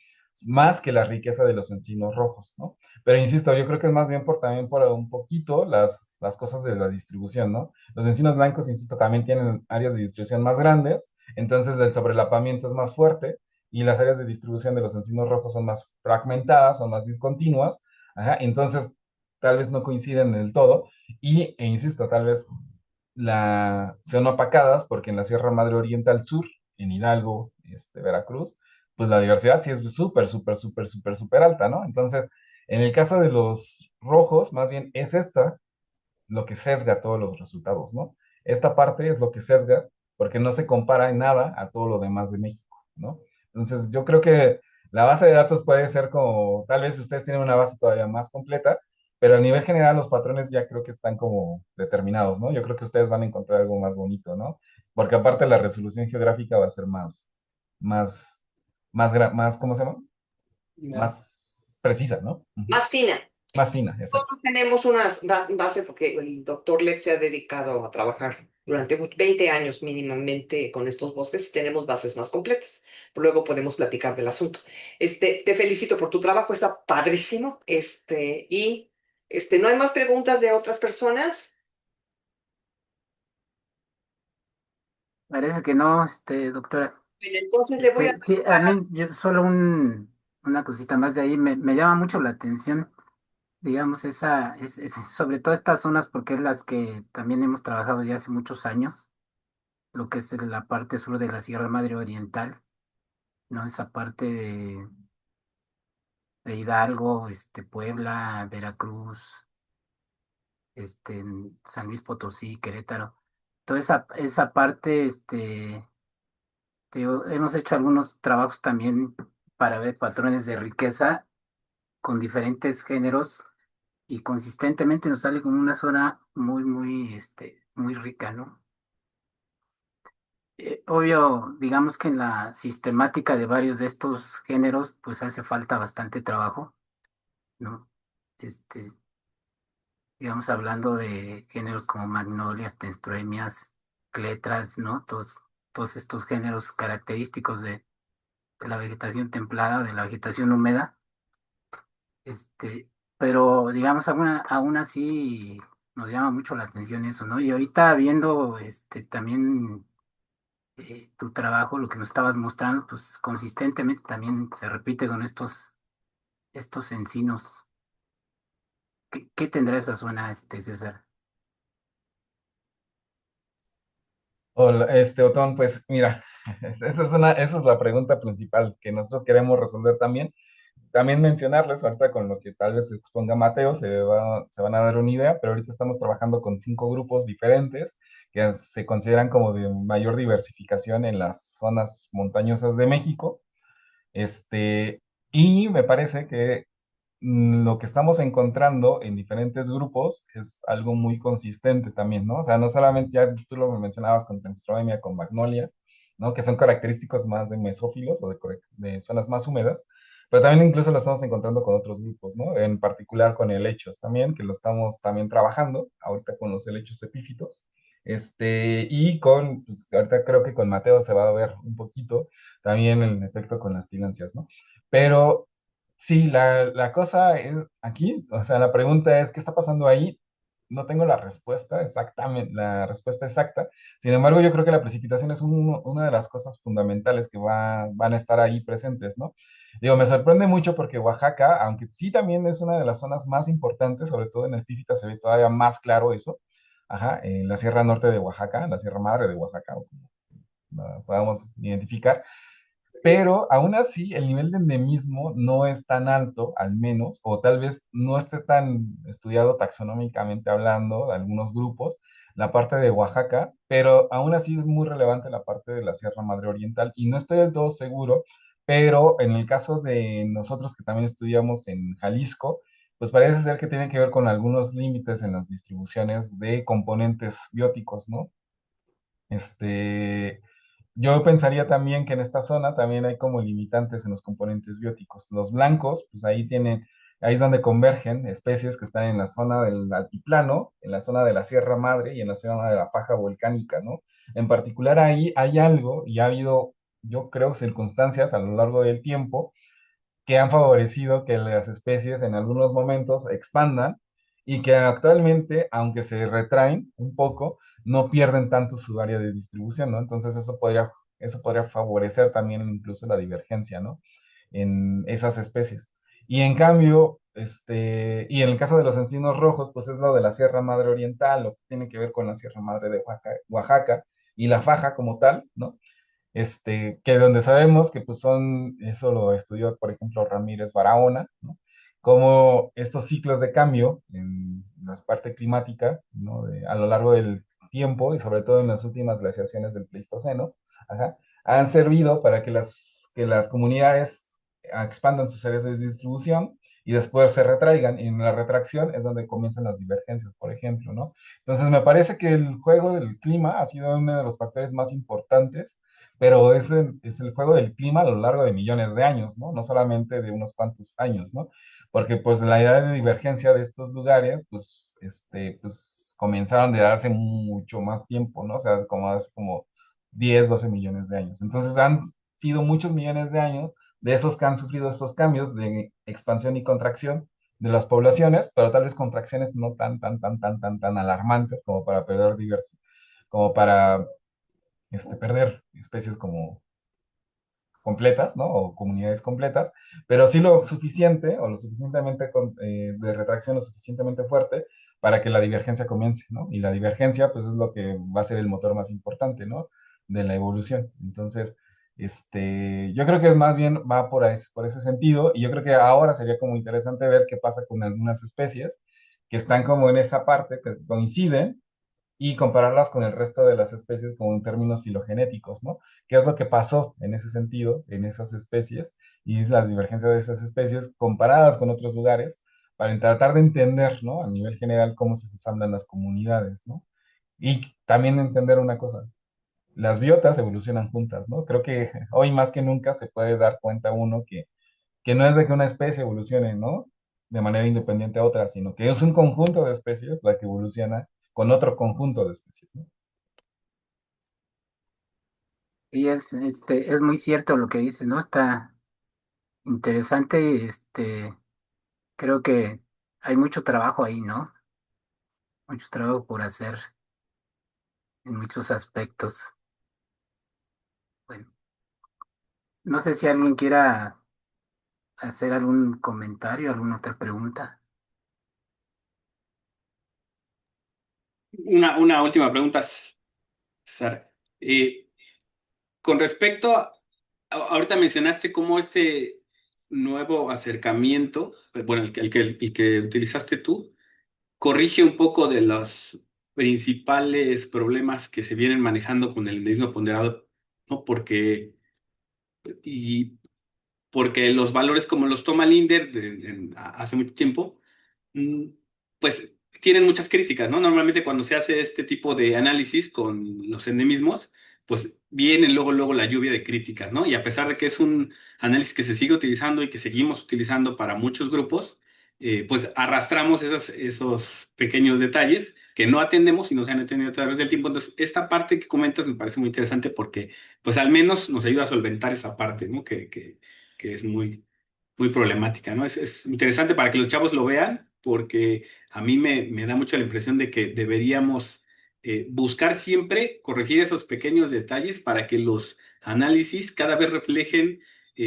más que la riqueza de los encinos rojos, ¿no? Pero insisto, yo creo que es más bien también por un poquito las cosas de la distribución, ¿no? Los encinos blancos, insisto, también tienen áreas de distribución más grandes, entonces el sobrelapamiento es más fuerte y las áreas de distribución de los encinos rojos son más fragmentadas, son más discontinuas, ajá, entonces tal vez no coinciden en el todo, insisto, tal vez son opacadas porque en la Sierra Madre Oriental Sur, en Hidalgo, Veracruz, pues la diversidad sí es súper, súper, súper, súper, súper alta, ¿no? Entonces, en el caso de los rojos, más bien es esta lo que sesga todos los resultados, ¿no? Esta parte es lo que sesga porque no se compara en nada a todo lo demás de México, ¿no? Entonces, yo creo que la base de datos puede ser como, tal vez ustedes tienen una base todavía más completa, pero a nivel general los patrones ya creo que están como determinados, ¿no? Yo creo que ustedes van a encontrar algo más bonito, ¿no? Porque aparte la resolución geográfica va a ser más, más, ¿cómo se llama? Más precisa, ¿no? Ujú. Más fina. Más fina, exacto. Nosotros tenemos unas bases porque el doctor Lex se ha dedicado a trabajar durante 20 años mínimamente con estos bosques y tenemos bases más completas. Luego podemos platicar del asunto. Te felicito por tu trabajo, está padrísimo. ¿No hay más preguntas de otras personas? Parece que no, doctora. Bueno, entonces le voy a Sí, a preguntar. mí yo solo una cosita más de ahí, me llama mucho la atención, digamos, sobre todo estas zonas, porque es las que también hemos trabajado ya hace muchos años, lo que es la parte sur de la Sierra Madre Oriental, ¿no? Esa parte de Hidalgo, Puebla, Veracruz, San Luis Potosí, Querétaro. Toda esa parte, hemos hecho algunos trabajos también para ver patrones de riqueza con diferentes géneros y consistentemente nos sale como una zona muy rica, ¿no? Obvio, digamos que en la sistemática de varios de estos géneros, pues hace falta bastante trabajo, ¿no? Este, digamos, hablando de géneros como magnolias, tenstruemias, cletras, ¿no? Todos estos géneros característicos de la vegetación templada, de la vegetación húmeda. Pero digamos, aún así nos llama mucho la atención eso, ¿no? Y ahorita viendo también tu trabajo, lo que nos estabas mostrando, pues consistentemente también se repite con estos encinos. ¿Qué tendrá esa zona, César? Hola, Otón, pues mira, esa es la pregunta principal que nosotros queremos resolver también. También mencionarles, ahorita con lo que tal vez exponga Mateo, se van a dar una idea, pero ahorita estamos trabajando con 5 grupos diferentes que se consideran como de mayor diversificación en las zonas montañosas de México. Y me parece que lo que estamos encontrando en diferentes grupos es algo muy consistente también, ¿no? O sea, no solamente ya tú lo mencionabas con Tenstromia, con Magnolia, ¿no? Que son característicos más de mesófilos o de zonas más húmedas, pero también incluso lo estamos encontrando con otros grupos, ¿no? En particular con helechos también, que lo estamos también trabajando ahorita con los helechos epífitos. Y pues, ahorita creo que con Mateo se va a ver un poquito también el efecto con las tilancias, ¿no? Pero sí, la cosa es aquí, o sea, la pregunta es, ¿qué está pasando ahí? No tengo la respuesta exactamente, la respuesta exacta. Sin embargo, yo creo que la precipitación es una de las cosas fundamentales que van a estar ahí presentes, ¿no? Digo, me sorprende mucho porque Oaxaca, aunque sí también es una de las zonas más importantes, sobre todo en el Pífita se ve todavía más claro eso, ajá, en la Sierra Norte de Oaxaca, en la Sierra Madre de Oaxaca, o como la podamos identificar, pero aún así el nivel de endemismo no es tan alto, al menos, o tal vez no esté tan estudiado taxonómicamente hablando de algunos grupos, la parte de Oaxaca, pero aún así es muy relevante la parte de la Sierra Madre Oriental y no estoy del todo seguro, pero en el caso de nosotros que también estudiamos en Jalisco, pues parece ser que tiene que ver con algunos límites en las distribuciones de componentes bióticos, ¿no? Este, yo pensaría también que en esta zona también hay como limitantes en los componentes bióticos. Los blancos, pues ahí es donde convergen especies que están en la zona del altiplano, en la zona de la Sierra Madre y en la zona de la faja volcánica, ¿no? En particular ahí hay algo y ha habido, yo creo, circunstancias a lo largo del tiempo que han favorecido que las especies en algunos momentos expandan y que actualmente, aunque se retraen un poco, no pierden tanto su área de distribución, ¿no? Entonces eso podría favorecer también incluso la divergencia, ¿no? En esas especies. Y en cambio, y en el caso de los encinos rojos, pues es lo de la Sierra Madre Oriental, lo que tiene que ver con la Sierra Madre de Oaxaca y la faja como tal, ¿no? Que donde sabemos que pues eso lo estudió, por ejemplo, Ramírez Barahona, ¿no? Como estos ciclos de cambio en la parte climática, ¿no? A lo largo del tiempo y sobre todo en las últimas glaciaciones del Pleistoceno, ajá, han servido para que las comunidades expandan sus áreas de distribución y después se retraigan. Y en la retracción es donde comienzan las divergencias, por ejemplo, ¿no? Entonces me parece que el juego del clima ha sido uno de los factores más importantes, pero es el juego del clima a lo largo de millones de años, ¿no? No solamente de unos cuantos años, ¿no? Porque pues la idea de divergencia de estos lugares, pues comenzaron de darse mucho más tiempo, ¿no? O sea, como hace como 10, 12 millones de años. Entonces han sido muchos millones de años de esos que han sufrido estos cambios de expansión y contracción de las poblaciones, pero tal vez contracciones no tan alarmantes como para perder como para perder especies como completas, ¿no? O comunidades completas, pero sí lo suficiente o lo suficientemente de retracción lo suficientemente fuerte para que la divergencia comience, ¿no? Y la divergencia, pues es lo que va a ser el motor más importante, ¿no? De la evolución. Entonces, yo creo que más bien va por ese sentido, y yo creo que ahora sería como interesante ver qué pasa con algunas especies que están como en esa parte, que coinciden, y compararlas con el resto de las especies como en términos filogenéticos, ¿no? ¿Qué es lo que pasó en ese sentido, en esas especies? Y es la divergencia de esas especies comparadas con otros lugares para tratar de entender, ¿no? A nivel general cómo se ensamblan las comunidades, ¿no? Y también entender una cosa, las biotas evolucionan juntas, ¿no? Creo que hoy más que nunca se puede dar cuenta uno que no es de que una especie evolucione, ¿no? De manera independiente a otra, sino que es un conjunto de especies la que evoluciona con otro conjunto de especies, ¿no? Y es muy cierto lo que dices, ¿no? Está interesante, creo que hay mucho trabajo ahí, ¿no? Mucho trabajo por hacer en muchos aspectos. Bueno, no sé si alguien quiera hacer algún comentario, alguna otra pregunta. Una última pregunta, Sara. Eh, con respecto ahorita mencionaste cómo este nuevo acercamiento, bueno, el que utilizaste tú, corrige un poco de los principales problemas que se vienen manejando con el endemismo ponderado, ¿no? Y porque los valores como los toma Linder hace mucho tiempo, mm, pues tienen muchas críticas, ¿no? Normalmente cuando se hace este tipo de análisis con los endemismos, pues viene luego la lluvia de críticas, ¿no? Y a pesar de que es un análisis que se sigue utilizando y que seguimos utilizando para muchos grupos, pues arrastramos esos pequeños detalles que no atendemos y no se han atendido a través del tiempo. Entonces, esta parte que comentas me parece muy interesante porque, pues al menos nos ayuda a solventar esa parte, ¿no? Que es muy problemática, ¿no? Es interesante para que los chavos lo vean, porque a mí me da mucho la impresión de que deberíamos buscar siempre corregir esos pequeños detalles para que los análisis cada vez reflejen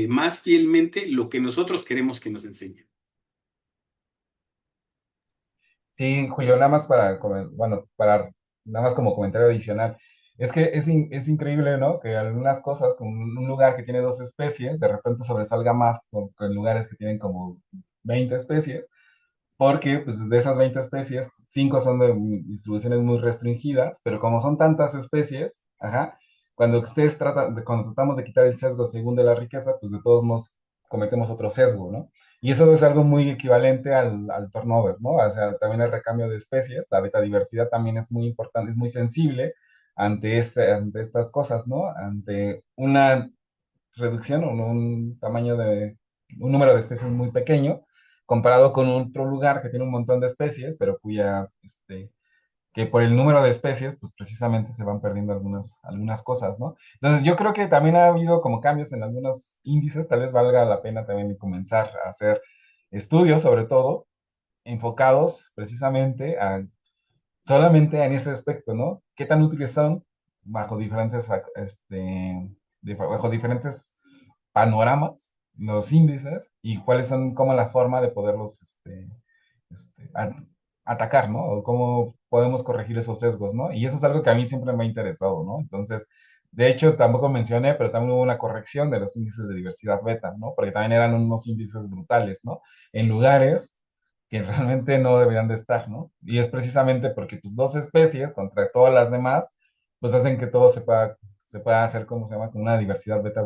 más fielmente lo que nosotros queremos que nos enseñen. Sí, Julio, nada más bueno, nada más como comentario adicional. Es que es increíble, ¿no? Que algunas cosas, como un lugar que tiene dos especies, de repente sobresalga más que en lugares que tienen como 20 especies, porque pues, de esas 20 especies, 5 son de distribuciones muy restringidas, pero como son tantas especies, ajá, cuando tratamos de quitar el sesgo según de la riqueza, pues de todos modos cometemos otro sesgo, ¿no? Y eso es algo muy equivalente al turnover, ¿no? O sea, también el recambio de especies, la beta diversidad también es muy importante, es muy sensible ante estas cosas, ¿no? Ante una reducción o un número de especies muy pequeño, comparado con otro lugar que tiene un montón de especies, pero que por el número de especies, pues precisamente se van perdiendo algunas cosas, ¿no? Entonces yo creo que también ha habido como cambios en algunos índices, tal vez valga la pena también comenzar a hacer estudios, sobre todo, enfocados precisamente solamente en ese aspecto, ¿no? ¿Qué tan útiles son bajo bajo diferentes panoramas, los índices, y cuáles son como la forma de poderlos este, a- atacar, ¿no? O cómo podemos corregir esos sesgos, ¿no? Y eso es algo que a mí siempre me ha interesado, ¿no? Entonces, de hecho, tampoco mencioné, pero también hubo una corrección de los índices de diversidad beta, ¿no? Porque también eran unos índices brutales, ¿no? En lugares que realmente no deberían de estar, ¿no? Y es precisamente porque pues dos especies contra todas las demás, pues hacen que todo se pueda hacer, como se llama, con una diversidad beta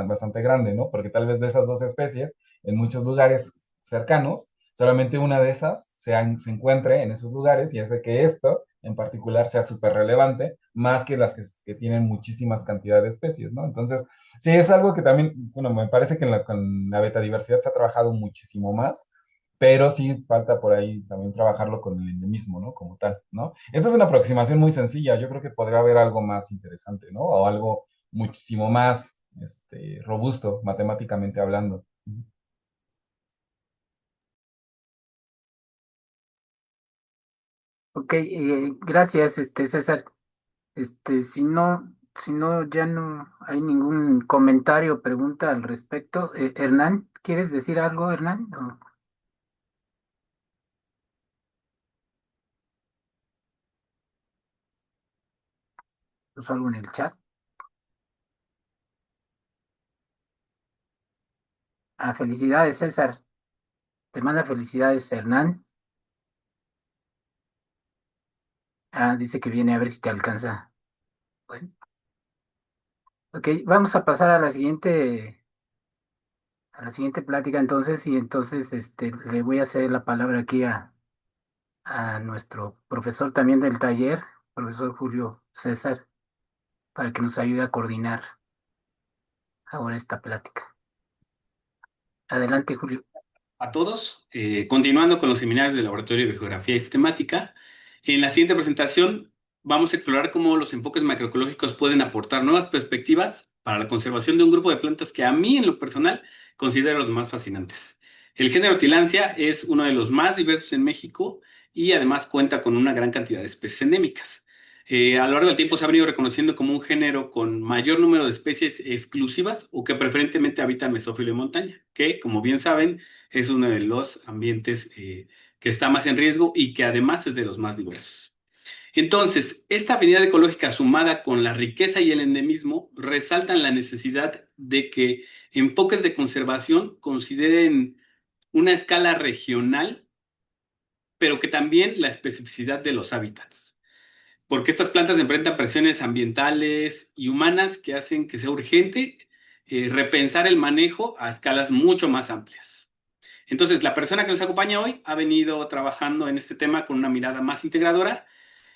bastante grande, ¿no? Porque tal vez de esas dos especies, en muchos lugares cercanos, solamente una de esas se encuentre en esos lugares y hace que esto en particular sea súper relevante, más que las que tienen muchísimas cantidades de especies, ¿no? Entonces, sí, es algo que también, bueno, me parece que con la beta diversidad se ha trabajado muchísimo más, pero sí falta por ahí también trabajarlo con el endemismo, ¿no? Como tal, ¿no? Esta es una aproximación muy sencilla, yo creo que podría haber algo más interesante, ¿no? O algo muchísimo más robusto, matemáticamente hablando. Ok, gracias, César. Si no, Si no, ya no hay ningún comentario o pregunta al respecto. Hernán, ¿quieres decir algo, Hernán? ¿O algo en el chat? Ah, felicidades, César. Te manda felicidades, Hernán. Ah, dice que viene a ver si te alcanza. Bueno, ok, vamos a pasar a la siguiente plática entonces, y entonces le voy a ceder la palabra aquí a nuestro profesor también del taller, profesor Julio César, para que nos ayude a coordinar ahora esta plática. Adelante, Julio. A todos. Continuando con los seminarios del Laboratorio de Biogeografía Sistemática, en la siguiente presentación vamos a explorar cómo los enfoques macroecológicos pueden aportar nuevas perspectivas para la conservación de un grupo de plantas que a mí, en lo personal, considero los más fascinantes. El género Tillandsia es uno de los más diversos en México y además cuenta con una gran cantidad de especies endémicas. A lo largo del tiempo se ha venido reconociendo como un género con mayor número de especies exclusivas o que preferentemente habitan mesófilo y montaña, que, como bien saben, es uno de los ambientes que está más en riesgo y que además es de los más diversos. Entonces, esta afinidad ecológica sumada con la riqueza y el endemismo resaltan la necesidad de que enfoques de conservación consideren una escala regional, pero que también la especificidad de los hábitats, porque estas plantas enfrentan presiones ambientales y humanas que hacen que sea urgente repensar el manejo a escalas mucho más amplias. Entonces, la persona que nos acompaña hoy ha venido trabajando en este tema con una mirada más integradora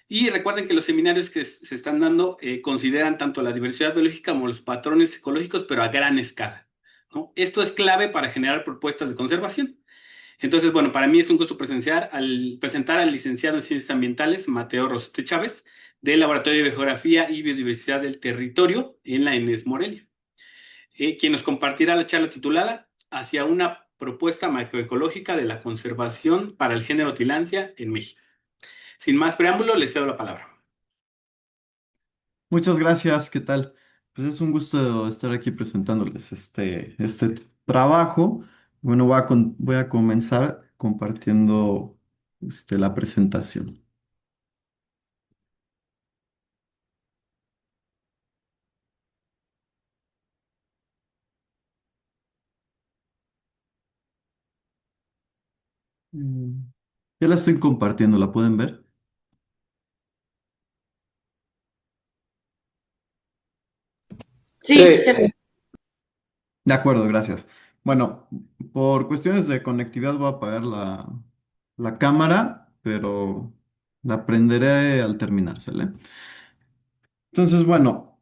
y recuerden que los seminarios que se están dando consideran tanto la diversidad biológica como los patrones ecológicos, pero a gran escala, ¿no? Esto es clave para generar propuestas de conservación. Entonces, bueno, para mí es un gusto presentar al licenciado en Ciencias Ambientales, Mateo Rosete Chávez, del Laboratorio de Geografía y Biodiversidad del Territorio en la ENES Morelia, quien nos compartirá la charla titulada Hacia una propuesta macroecológica de la conservación para el género Tillandsia en México. Sin más preámbulo, les cedo la palabra. Muchas gracias, ¿qué tal? Pues es un gusto estar aquí presentándoles este trabajo. Bueno, voy a comenzar compartiendo la presentación. Mm, Ya la estoy compartiendo, ¿la pueden ver? Sí, sí, se De acuerdo, gracias. Bueno, por cuestiones de conectividad voy a apagar la cámara, pero la prenderé al terminar, ¿sale? Entonces, bueno.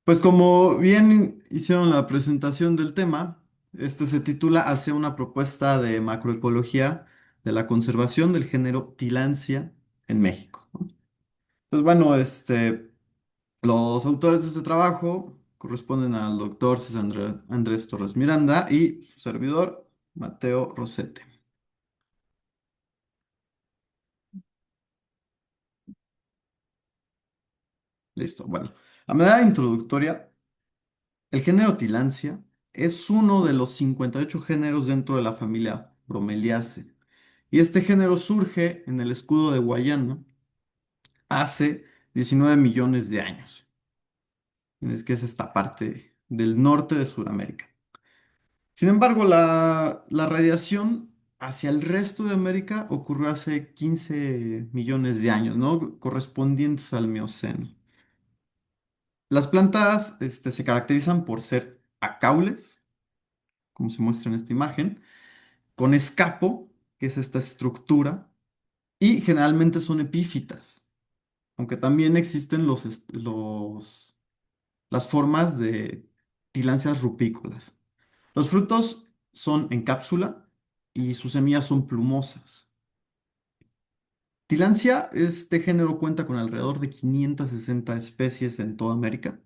Pues como bien hicieron la presentación del tema, este se titula Hacia una propuesta de macroecología de la conservación del género Tillandsia en México, ¿no? Pues bueno, los autores de este trabajo corresponden al doctor César Andrés Torres Miranda y su servidor, Mateo Rosete. Listo. Bueno, a manera introductoria, el género Tillandsia es uno de los 58 géneros dentro de la familia Bromeliaceae. Y este género surge en el escudo de Guayana hace 19 millones de años. Es que es esta parte del norte de Sudamérica. Sin embargo, la radiación hacia el resto de América ocurrió hace 15 millones de años, ¿no? Correspondientes al Mioceno. Las plantas, se caracterizan por ser acaules, como se muestra en esta imagen, con escapo, que es esta estructura, y generalmente son epífitas, aunque también existen las formas de tilancias rupícolas. Los frutos son en cápsula y sus semillas son plumosas. Tilancia, este género cuenta con alrededor de 560 especies en toda América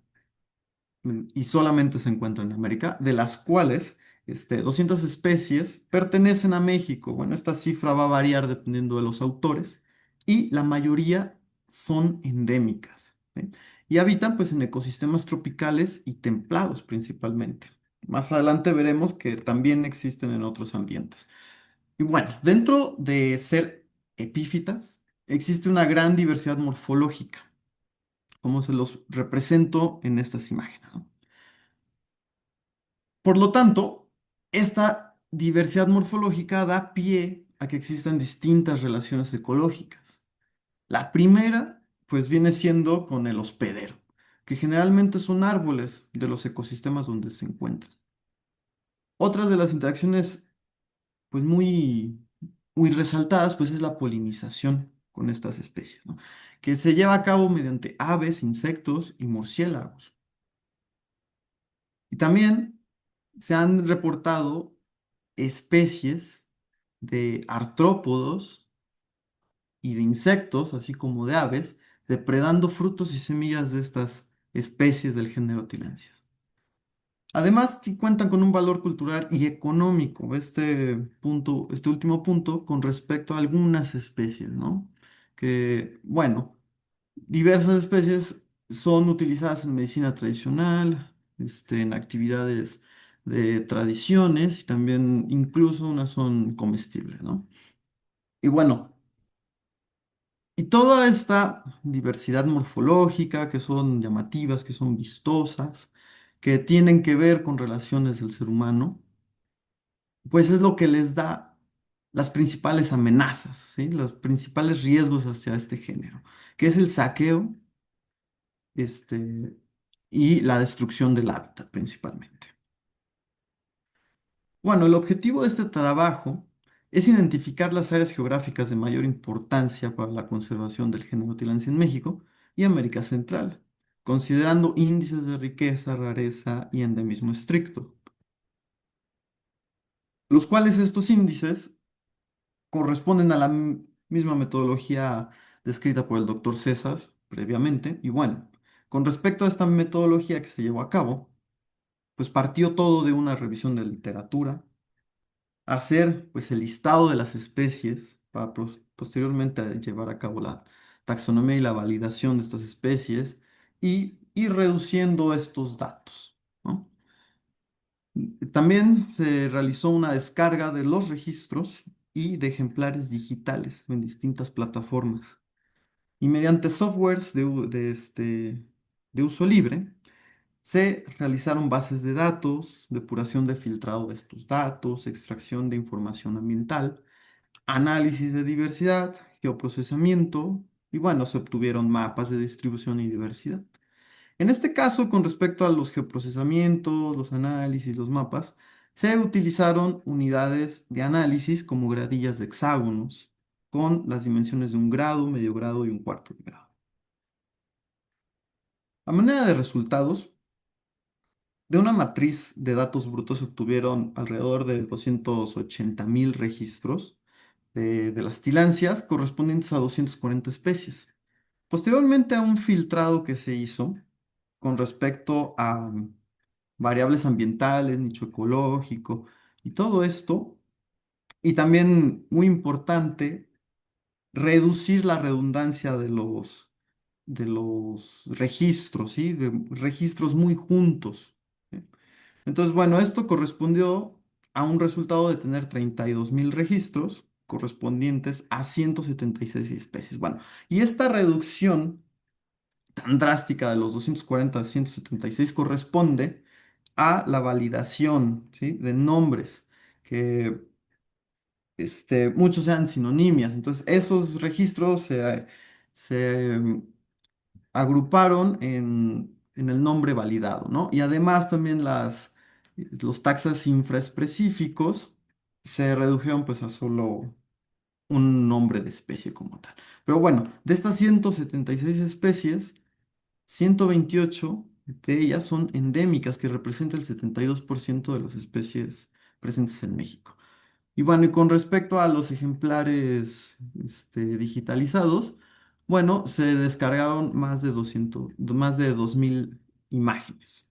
y solamente se encuentra en América, de las cuales 200 especies pertenecen a México. Bueno, esta cifra va a variar dependiendo de los autores y la mayoría son endémicas, ¿sí? y habitan pues en ecosistemas tropicales y templados principalmente. Más adelante veremos que también existen en otros ambientes. Y bueno, dentro de ser epífitas, existe una gran diversidad morfológica, como se los represento en estas imágenes, ¿no? Por lo tanto, esta diversidad morfológica da pie a que existan distintas relaciones ecológicas. La primera, pues viene siendo con el hospedero, que generalmente son árboles de los ecosistemas donde se encuentran. Otras de las interacciones, pues muy resaltadas, pues es la polinización con estas especies, ¿no? Que se lleva a cabo mediante aves, insectos y murciélagos. Y también se han reportado especies de artrópodos y de insectos, así como de aves, depredando frutos y semillas de estas especies del género Tillandsia. Además, sí cuentan con un valor cultural y económico, este último punto, con respecto a algunas especies, ¿no? Que, bueno, diversas especies son utilizadas en medicina tradicional, en actividades de tradiciones y también incluso unas son comestibles, ¿no? Y bueno, y toda esta diversidad morfológica que son llamativas, que son vistosas, que tienen que ver con relaciones del ser humano, pues es lo que les da las principales amenazas, ¿sí? Los principales riesgos hacia este género, que es el saqueo, este, y la destrucción del hábitat principalmente. Bueno, el objetivo de este trabajo es identificar las áreas geográficas de mayor importancia para la conservación del género Tillandsia en México y América Central, considerando índices de riqueza, rareza y endemismo estricto, los cuales estos índices corresponden a la misma metodología descrita por el doctor César previamente. Y bueno, con respecto a esta metodología que se llevó a cabo, pues partió todo de una revisión de literatura, hacer pues el listado de las especies para posteriormente llevar a cabo la taxonomía y la validación de estas especies y ir reduciendo estos datos, ¿no? También se realizó una descarga de los registros y de ejemplares digitales en distintas plataformas. Y mediante softwares de uso libre, se realizaron bases de datos, depuración de filtrado de estos datos, extracción de información ambiental, análisis de diversidad, geoprocesamiento y bueno, se obtuvieron mapas de distribución y diversidad. En este caso, con respecto a los geoprocesamientos, los análisis, los mapas, se utilizaron unidades de análisis como gradillas de hexágonos, con las dimensiones de un grado, medio grado y un cuarto de grado. A manera de resultados, de una matriz de datos brutos se obtuvieron alrededor de 280.000 registros de las tilancias correspondientes a 240 especies. Posteriormente a un filtrado que se hizo con respecto a variables ambientales, nicho ecológico y todo esto. Y también, muy importante, reducir la redundancia de los registros, ¿sí? De registros muy juntos, ¿sí? Entonces, bueno, esto correspondió a un resultado de tener 32.000 registros correspondientes a 176 especies. Bueno, y esta reducción tan drástica de los 240 a 176 corresponde a la validación, ¿sí? De nombres, que muchos sean sinonimias. Entonces, esos registros se agruparon en el nombre validado, ¿no? Y además también los taxas infraespecíficos se redujeron pues a solo un nombre de especie como tal. Pero bueno, de estas 176 especies, 128 de ellas son endémicas, que representa el 72% de las especies presentes en México. Y bueno, y con respecto a los ejemplares digitalizados, bueno, se descargaron más de 2.000 imágenes.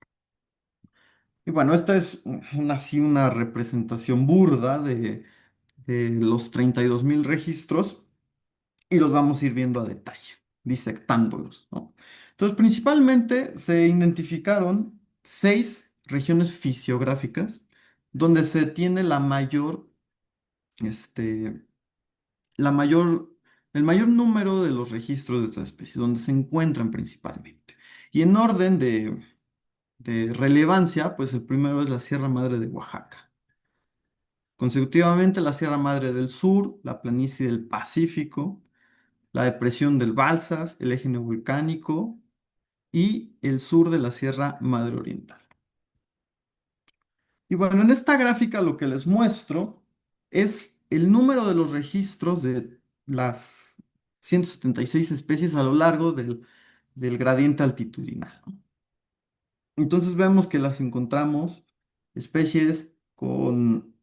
Y bueno, esta es así una representación burda de los 32.000 registros y los vamos a ir viendo a detalle, disectándolos, ¿no? Entonces, principalmente se identificaron 6 regiones fisiográficas donde se tiene este, la mayor, el mayor número de los registros de estas especies, donde se encuentran principalmente. Y en orden de relevancia, pues el primero es la Sierra Madre de Oaxaca. Consecutivamente, la Sierra Madre del Sur, la planicie del Pacífico, la depresión del Balsas, el eje neovolcánico y el sur de la Sierra Madre Oriental. Y bueno, en esta gráfica lo que les muestro es el número de los registros de las 176 especies a lo largo del gradiente altitudinal, ¿no? Entonces vemos que las encontramos especies con,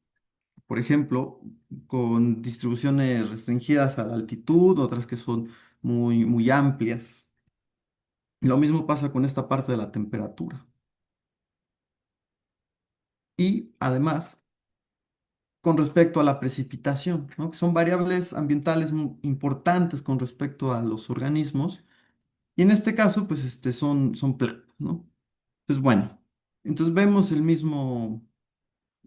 por ejemplo, con distribuciones restringidas a la altitud, otras que son muy, muy amplias. Lo mismo pasa con esta parte de la temperatura. Y además, con respecto a la precipitación, ¿no? Que son variables ambientales muy importantes con respecto a los organismos. Y en este caso, pues son planos, ¿no? Entonces, bueno, entonces vemos el mismo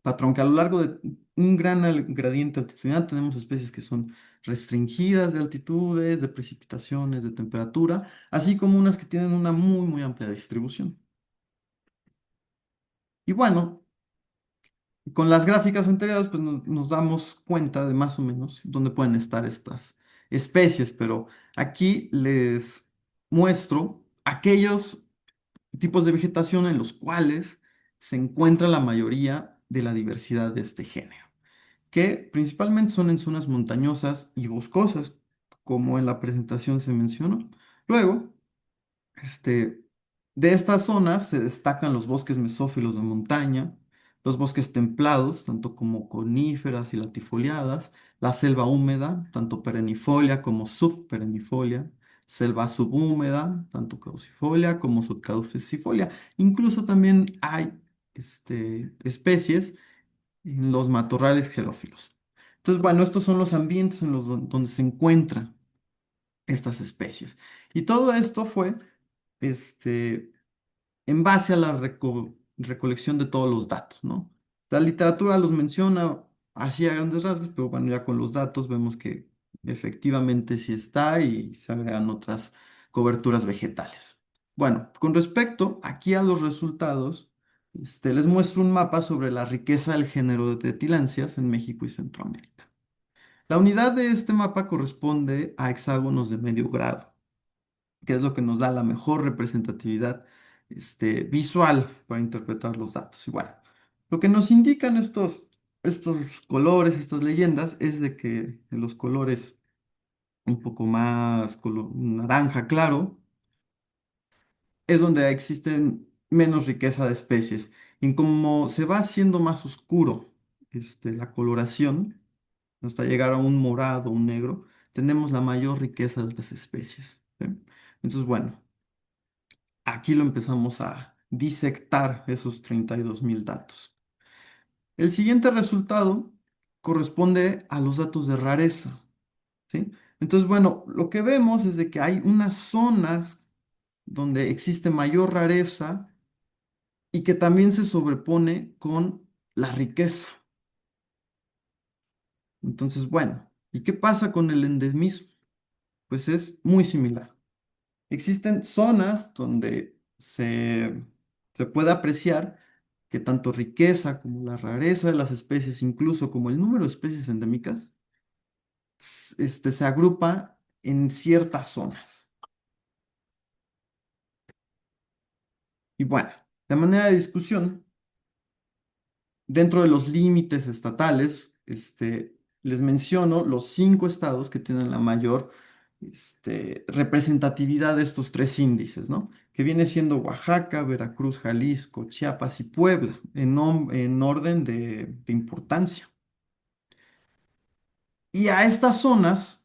patrón que a lo largo de un gran gradiente altitudinal tenemos especies que son restringidas de altitudes, de precipitaciones, de temperatura, así como unas que tienen una muy, muy amplia distribución. Y bueno, con las gráficas anteriores, pues nos damos cuenta de más o menos dónde pueden estar estas especies, pero aquí les muestro aquellos tipos de vegetación en los cuales se encuentra la mayoría de la diversidad de este género, que principalmente son en zonas montañosas y boscosas, como en la presentación se mencionó. Luego, este, de estas zonas se destacan los bosques mesófilos de montaña, los bosques templados, tanto como coníferas y latifoliadas, la selva húmeda, tanto perennifolia como subperennifolia, selva subhúmeda, tanto caducifolia como subcaducifolia. Incluso también hay especies en los matorrales xerófilos. Entonces, bueno, estos son los ambientes en los donde se encuentran estas especies. Y todo esto fue este, en base a la recolección de todos los datos, ¿no? La literatura los menciona así a grandes rasgos, pero bueno, ya con los datos vemos que efectivamente sí está y se agregan otras coberturas vegetales. Bueno, con respecto aquí a los resultados, les muestro un mapa sobre la riqueza del género de tilancias en México y Centroamérica. La unidad de este mapa corresponde a hexágonos de medio grado, que es lo que nos da la mejor representatividad visual para interpretar los datos. Y bueno, lo que nos indican estos colores, estas leyendas, es de que en los colores un poco más naranja claro, es donde existen menos riqueza de especies. Y como se va haciendo más oscuro la coloración, hasta llegar a un morado, un negro, tenemos la mayor riqueza de las especies, ¿sí? Entonces, bueno, aquí lo empezamos a disectar esos 32.000 datos. El siguiente resultado corresponde a los datos de rareza, ¿sí? Entonces, bueno, lo que vemos es de que hay unas zonas donde existe mayor rareza y que también se sobrepone con la riqueza. Entonces, bueno, ¿y qué pasa con el endemismo? Pues es muy similar. Existen zonas donde se puede apreciar que tanto riqueza como la rareza de las especies, incluso como el número de especies endémicas, se agrupa en ciertas zonas. Y bueno, de manera de discusión, dentro de los límites estatales, les menciono los 5 estados que tienen la mayor representatividad de estos 3 índices, ¿no? Que viene siendo Oaxaca, Veracruz, Jalisco, Chiapas y Puebla, en orden de importancia. Y a estas zonas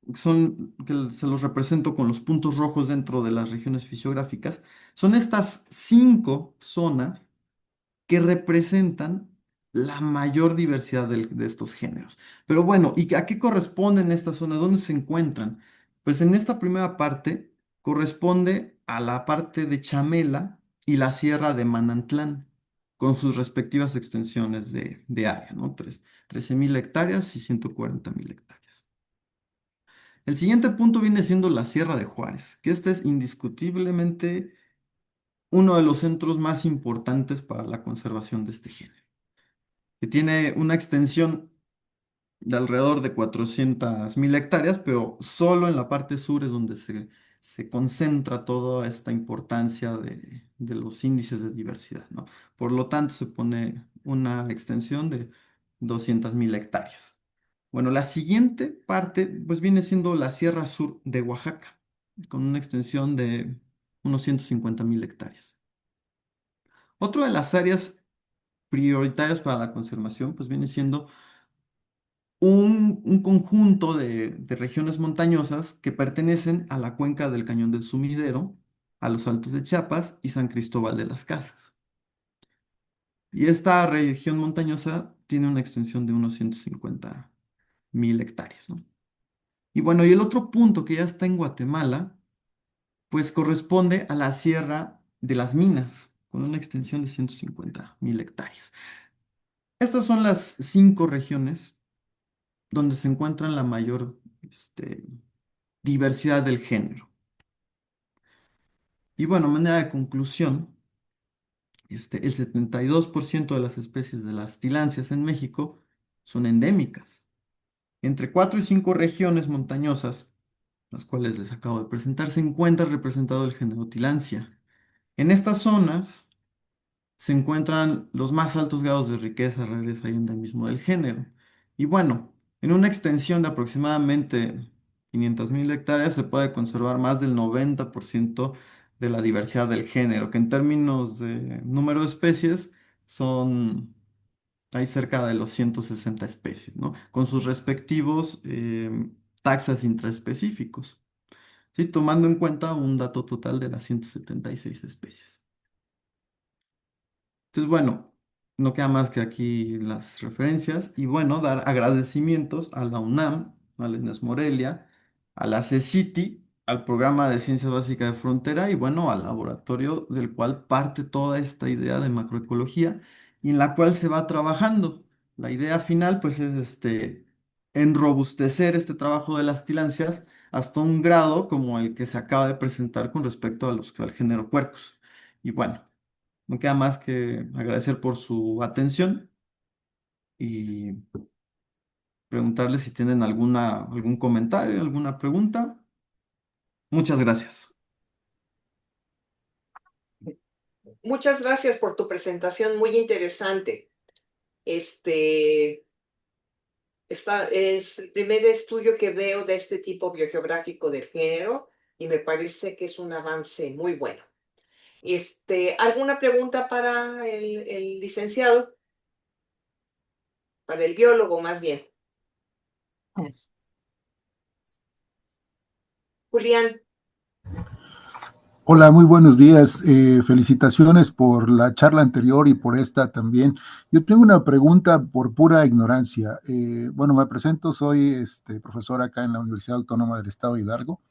que se los represento con los puntos rojos dentro de las regiones fisiográficas, son estas 5 zonas que representan la mayor diversidad de estos géneros. Pero bueno, ¿y a qué corresponden estas zonas? ¿Dónde se encuentran? Pues en esta primera parte corresponde a la parte de Chamela y la Sierra de Manantlán, con sus respectivas extensiones de área, ¿no? 13.000 hectáreas y 140.000 hectáreas. El siguiente punto viene siendo la Sierra de Juárez, que este es indiscutiblemente uno de los centros más importantes para la conservación de este género, que tiene una extensión de alrededor de 400.000 hectáreas, pero solo en la parte sur es donde se concentra toda esta importancia de los índices de diversidad, ¿no? Por lo tanto, se pone una extensión de 200.000 hectáreas. Bueno, la siguiente parte, pues viene siendo la Sierra Sur de Oaxaca, con una extensión de unos 150.000 hectáreas. Otra de las áreas prioritarias para la conservación, pues viene siendo un conjunto de regiones montañosas que pertenecen a la cuenca del Cañón del Sumidero, a los Altos de Chiapas y San Cristóbal de las Casas. Y esta región montañosa tiene una extensión de unos 150.000 hectáreas, ¿no? Y bueno, y el otro punto que ya está en Guatemala, pues corresponde a la Sierra de las Minas, con una extensión de 150.000 hectáreas. Estas son las 5 regiones donde se encuentran la mayor diversidad del género. Y bueno, a manera de conclusión, el 72% de las especies de las tilancias en México son endémicas. Entre 4 y 5 regiones montañosas, las cuales les acabo de presentar, se encuentra representado el género Tilancia. En estas zonas se encuentran los más altos grados de riqueza, rareza y endemismo del género. Y bueno, en una extensión de aproximadamente 500.000 hectáreas se puede conservar más del 90% de la diversidad del género, que en términos de número de especies hay cerca de los 160 especies, ¿no? Con sus respectivos taxas intraespecíficos, ¿sí? Tomando en cuenta un dato total de las 176 especies. Entonces, bueno, no queda más que aquí las referencias y bueno, dar agradecimientos a la UNAM, a la Inés Morelia, a la CECITI, al Programa de Ciencias Básicas de Frontera y bueno, al laboratorio del cual parte toda esta idea de macroecología y en la cual se va trabajando. La idea final pues es enrobustecer este trabajo de las tilancias hasta un grado como el que se acaba de presentar con respecto al género Quercus. Y bueno. No queda más que agradecer por su atención y preguntarles si tienen algún comentario, alguna pregunta. Muchas gracias. Muchas gracias por tu presentación, muy interesante. Es el primer estudio que veo de este tipo biogeográfico del género y me parece que es un avance muy bueno. ¿Alguna pregunta para el licenciado? Para el biólogo, más bien. Julián, Hola, muy buenos días. Felicitaciones por la charla anterior y por esta también. Yo tengo una pregunta por pura ignorancia. Bueno, me presento, soy profesor acá en la Universidad Autónoma del Estado de Hidalgo.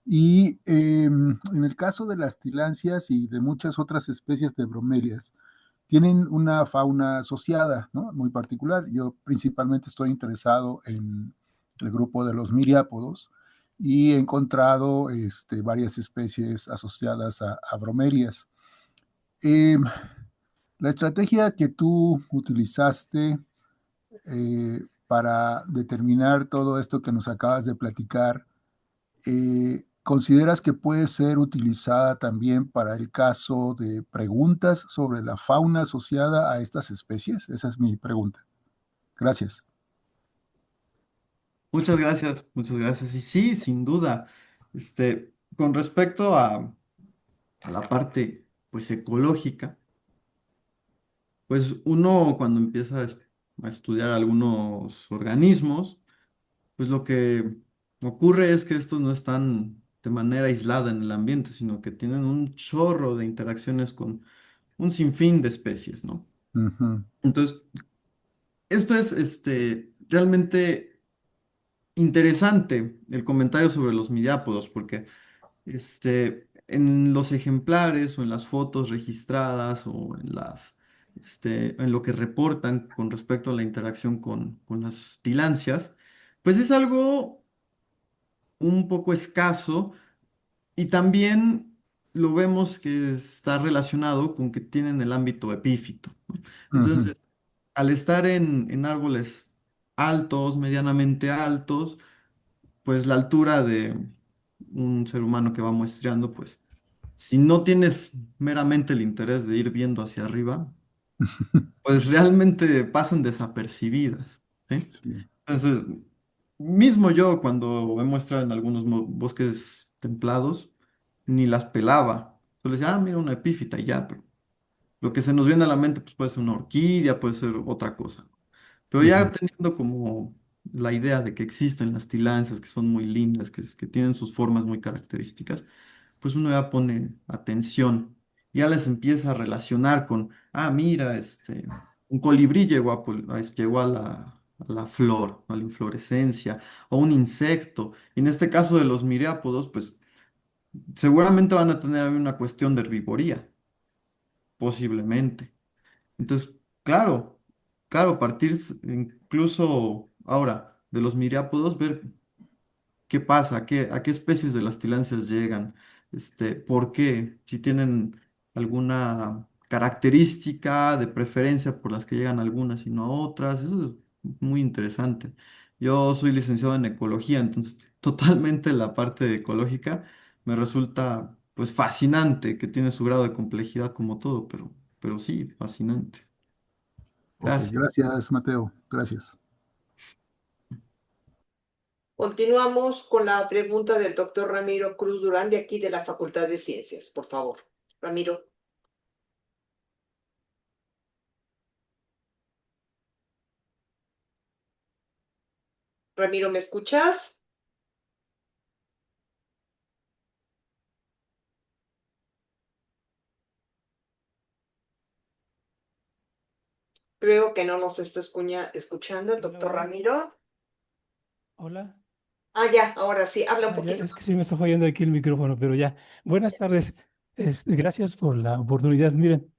Y en el caso de las tilancias y de muchas otras especies de bromelias, tienen una fauna asociada, ¿no? Muy particular. Yo principalmente estoy interesado en el grupo de los miriápodos y he encontrado varias especies asociadas a bromelias. Eh, la estrategia que tú utilizaste para determinar todo esto que nos acabas de platicar, ¿consideras que puede ser utilizada también para el caso de preguntas sobre la fauna asociada a estas especies? Esa es mi pregunta. Gracias. Muchas gracias, muchas gracias. Y sí, sin duda, con respecto a la parte pues ecológica, pues uno cuando empieza a estudiar algunos organismos, pues lo que ocurre es que estos no están de manera aislada en el ambiente, sino que tienen un chorro de interacciones con un sinfín de especies, ¿no? Ujú. Entonces, esto es realmente interesante el comentario sobre los miriápodos, porque en los ejemplares o en las fotos registradas o en lo que reportan con respecto a la interacción con las tilancias, pues es algo un poco escaso y también lo vemos que está relacionado con que tienen el ámbito epífito, ¿no? Ujú. Entonces, al estar en árboles altos, medianamente altos, pues la altura de un ser humano que va muestreando, pues si no tienes meramente el interés de ir viendo hacia arriba, pues realmente pasan desapercibidas, ¿sí? Sí. Entonces, mismo yo cuando he muestrado en algunos bosques templados, ni las pelaba. Solo decía, ah, mira una epífita y ya, pero lo que se nos viene a la mente pues, puede ser una orquídea, puede ser otra cosa. Pero Ujú. ya teniendo como la idea de que existen las tilancias, que son muy lindas, que tienen sus formas muy características, pues uno ya pone atención, ya les empieza a relacionar con, ah, mira, un colibrí llegó llegó a la flor, a la inflorescencia, o un insecto. Y en este caso de los miriápodos, pues seguramente van a tener ahí una cuestión de herbivoría, posiblemente. Entonces, claro, claro, partir incluso ahora de los miriápodos, ver qué pasa, a qué especies de las tilancias llegan, por qué, si tienen alguna característica de preferencia por las que llegan algunas y no a otras, eso es muy interesante. Yo soy licenciado en ecología, entonces totalmente la parte ecológica me resulta pues fascinante, que tiene su grado de complejidad como todo, pero sí, fascinante. Ok, Gracias. gracias, Mateo. Gracias. Continuamos con la pregunta del doctor Ramiro Cruz Durán de aquí de la Facultad de Ciencias, por favor. Ramiro. Ramiro, ¿me escuchas? Creo que no nos está escuchando el Hola, doctor hola, Ramiro. hola. Ah, ya, ahora sí, habla un Ah, ya, poquito es que más. sí me está fallando aquí el micrófono, pero ya. Buenas tardes. Gracias por la oportunidad. Miren,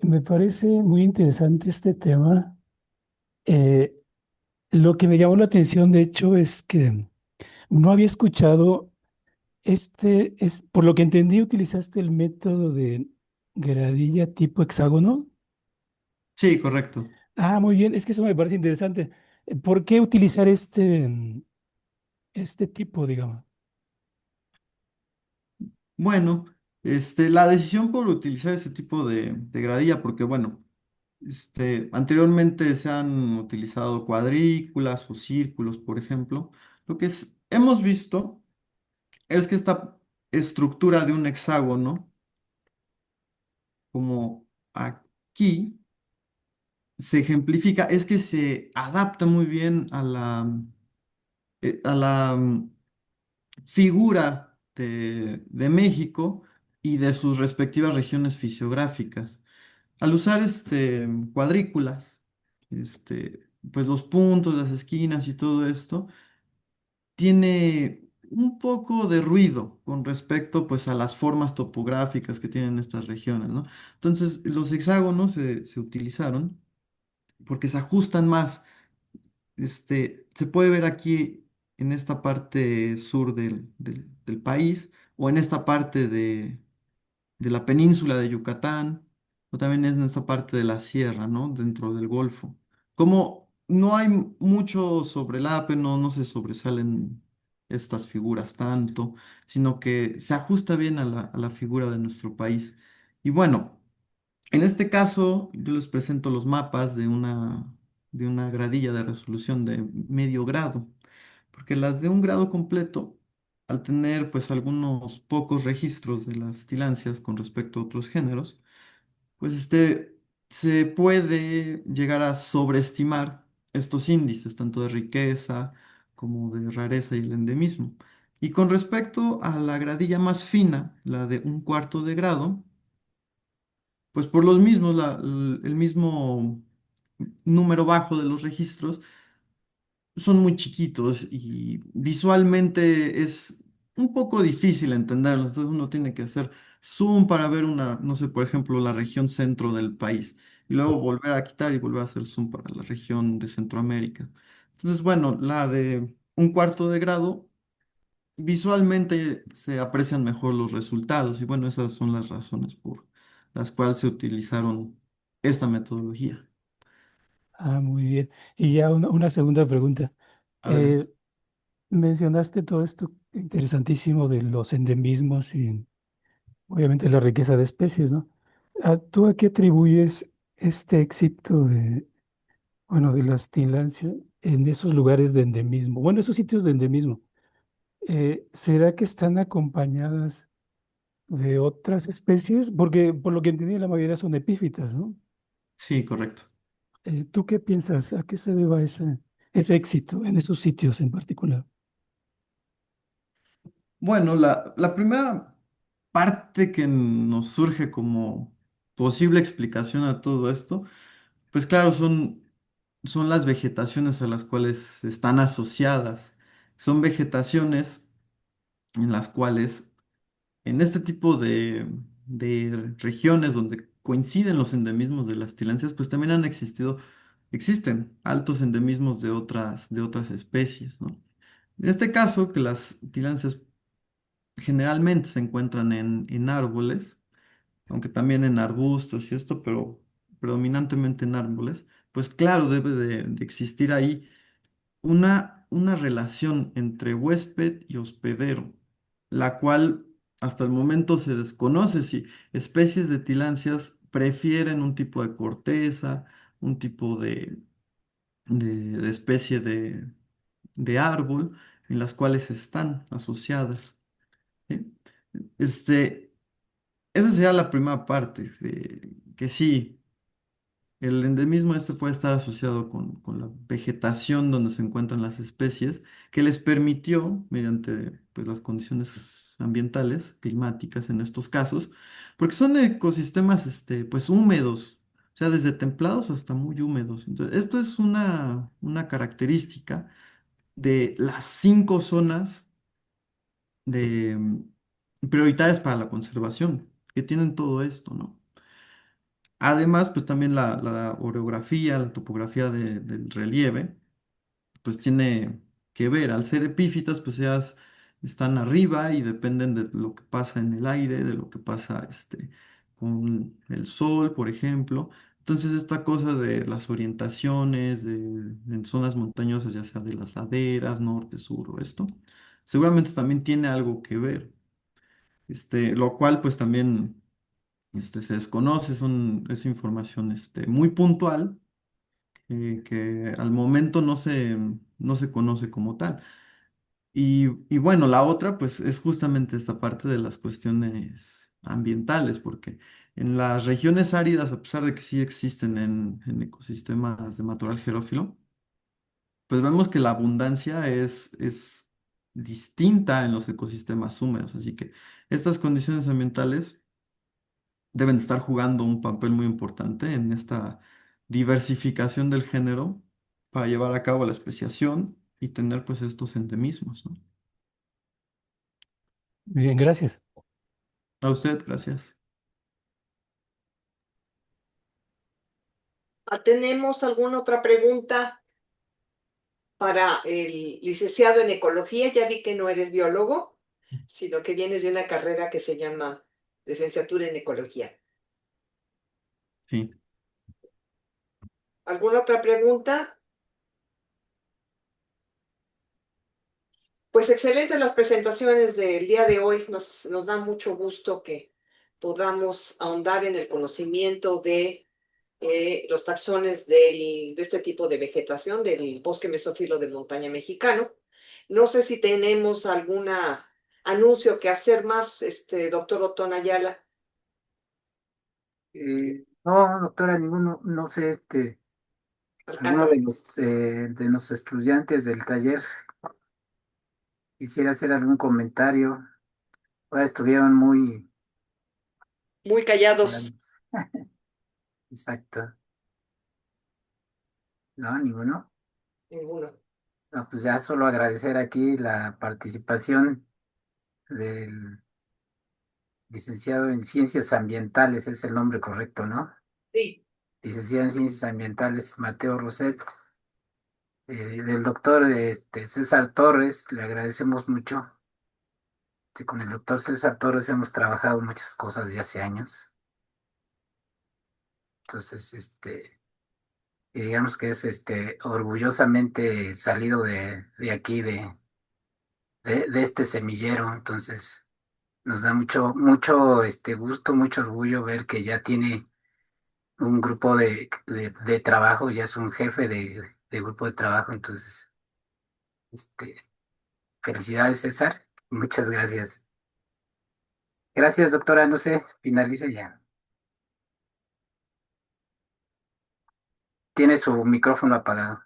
me parece muy interesante este tema. Eh, lo que me llamó la atención, de hecho, es que no había escuchado por lo que entendí, utilizaste el método de gradilla tipo hexágono. Sí, correcto. Ah, muy bien, es que eso me parece interesante. ¿Por qué utilizar este tipo, digamos? Bueno, la decisión por utilizar ese tipo de gradilla, porque bueno, anteriormente se han utilizado cuadrículas o círculos, por ejemplo. Lo que hemos visto es que esta estructura de un hexágono, como aquí, se ejemplifica, es que se adapta muy bien a la figura de México y de sus respectivas regiones fisiográficas. Al usar cuadrículas, pues los puntos, las esquinas y todo esto, tiene un poco de ruido con respecto pues a las formas topográficas que tienen estas regiones, ¿no? Entonces, los hexágonos se utilizaron porque se ajustan más. Se puede ver aquí en esta parte sur del país o en esta parte de la península de Yucatán, o también en esta parte de la sierra, ¿no? Dentro del Golfo. Como no hay mucho sobrelape, no se sobresalen estas figuras tanto, sino que se ajusta bien a la figura de nuestro país. Y bueno, en este caso, yo les presento los mapas de una gradilla de resolución de medio grado, porque las de un grado completo, al tener pues algunos pocos registros de las tilancias con respecto a otros géneros, pues se puede llegar a sobreestimar estos índices, tanto de riqueza como de rareza y el endemismo. Y con respecto a la gradilla más fina, la de un cuarto de grado, pues por los mismos, el mismo número bajo de los registros, son muy chiquitos y visualmente es un poco difícil entenderlo. Entonces uno tiene que hacer zoom para ver una, no sé, por ejemplo, la región centro del país. Y luego volver a quitar y volver a hacer zoom para la región de Centroamérica. Entonces, bueno, la de un cuarto de grado, visualmente se aprecian mejor los resultados. Y bueno, esas son las razones por las cuales se utilizaron esta metodología. Ah, muy bien. Y ya una segunda pregunta. Adelante. Eh, Mencionaste todo esto interesantísimo de los endemismos y obviamente la riqueza de especies, ¿no? ¿Tú a qué atribuyes este éxito de, bueno, de las tinlancia en esos lugares de endemismo? Bueno, esos sitios de endemismo. ¿Será que están acompañadas de otras especies? Porque por lo que entendí, la mayoría son epífitas, ¿no? Sí, correcto. ¿Tú qué piensas? ¿A qué se deba ese éxito en esos sitios en particular? Bueno, la primera parte que nos surge como posible explicación a todo esto, pues claro, son las vegetaciones a las cuales están asociadas. Son vegetaciones en las cuales, en este tipo de regiones donde coinciden los endemismos de las tilancias, pues también existen altos endemismos de otras especies, ¿no? En este caso, que las tilancias generalmente se encuentran en árboles, aunque también en arbustos y esto, pero predominantemente en árboles, pues claro, debe de existir ahí una relación entre huésped y hospedero, la cual hasta el momento se desconoce si especies de tilancias prefieren un tipo de corteza, un tipo de especie de árbol en las cuales están asociadas. ¿Sí? Este, Esa sería la primera parte, que sí, el endemismo este puede estar asociado con la vegetación donde se encuentran las especies, que les permitió, mediante pues, las condiciones ambientales, climáticas en estos casos, porque son ecosistemas pues, húmedos, o sea, desde templados hasta muy húmedos. Entonces, esto es una característica de las 5 zonas prioritarias para la conservación, que tienen todo esto, ¿no? Además, pues también la orografía, la topografía del relieve, pues tiene que ver. Al ser epífitas, pues ellas están arriba y dependen de lo que pasa en el aire, de lo que pasa con el sol, por ejemplo. Entonces, esta cosa de las orientaciones en zonas montañosas, ya sea de las laderas, norte, sur o esto, seguramente también tiene algo que ver. Lo cual, pues también se desconoce, es información muy puntual, que al momento no se conoce como tal. Y bueno, la otra pues es justamente esta parte de las cuestiones ambientales, porque en las regiones áridas, a pesar de que sí existen en ecosistemas de matorral xerófilo, pues vemos que la abundancia es distinta en los ecosistemas húmedos, así que estas condiciones ambientales deben de estar jugando un papel muy importante en esta diversificación del género para llevar a cabo la especiación y tener pues estos endemismos, ¿no? Bien, gracias. A usted, gracias. ¿Tenemos alguna otra pregunta para el licenciado en ecología? Ya vi que no eres biólogo, sino que vienes de una carrera que se llama licenciatura en ecología. Sí. ¿Alguna otra pregunta? Pues excelentes las presentaciones del día de hoy. Nos da mucho gusto que podamos ahondar en el conocimiento de los taxones de este tipo de vegetación del bosque mesófilo de montaña mexicano. No sé si tenemos algún anuncio que hacer más, doctor Otón Ayala. No, doctora, ninguno, no sé, alguno de los estudiantes del taller quisiera hacer algún comentario. Estuvieron muy... Muy callados. Exacto. No, ninguno. Ninguno. No, pues ya solo agradecer aquí la participación del licenciado en Ciencias Ambientales, es el nombre correcto, ¿no? Sí. Licenciado en Ciencias Ambientales, Mateo Roset. Del doctor César Torres, le agradecemos mucho. Con el doctor César Torres hemos trabajado muchas cosas de hace años. Entonces, y digamos que es orgullosamente salido de aquí, de este semillero. Entonces, nos da mucho gusto, mucho orgullo ver que ya tiene un grupo de trabajo, ya es un jefe de grupo de trabajo. Entonces, este, felicidades, César. Muchas gracias. Gracias, doctora. No sé, finalice ya. Tiene su micrófono apagado.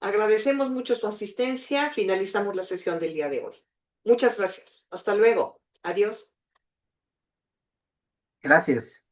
Agradecemos mucho su asistencia. Finalizamos la sesión del día de hoy. Muchas gracias. Hasta luego. Adiós. Gracias.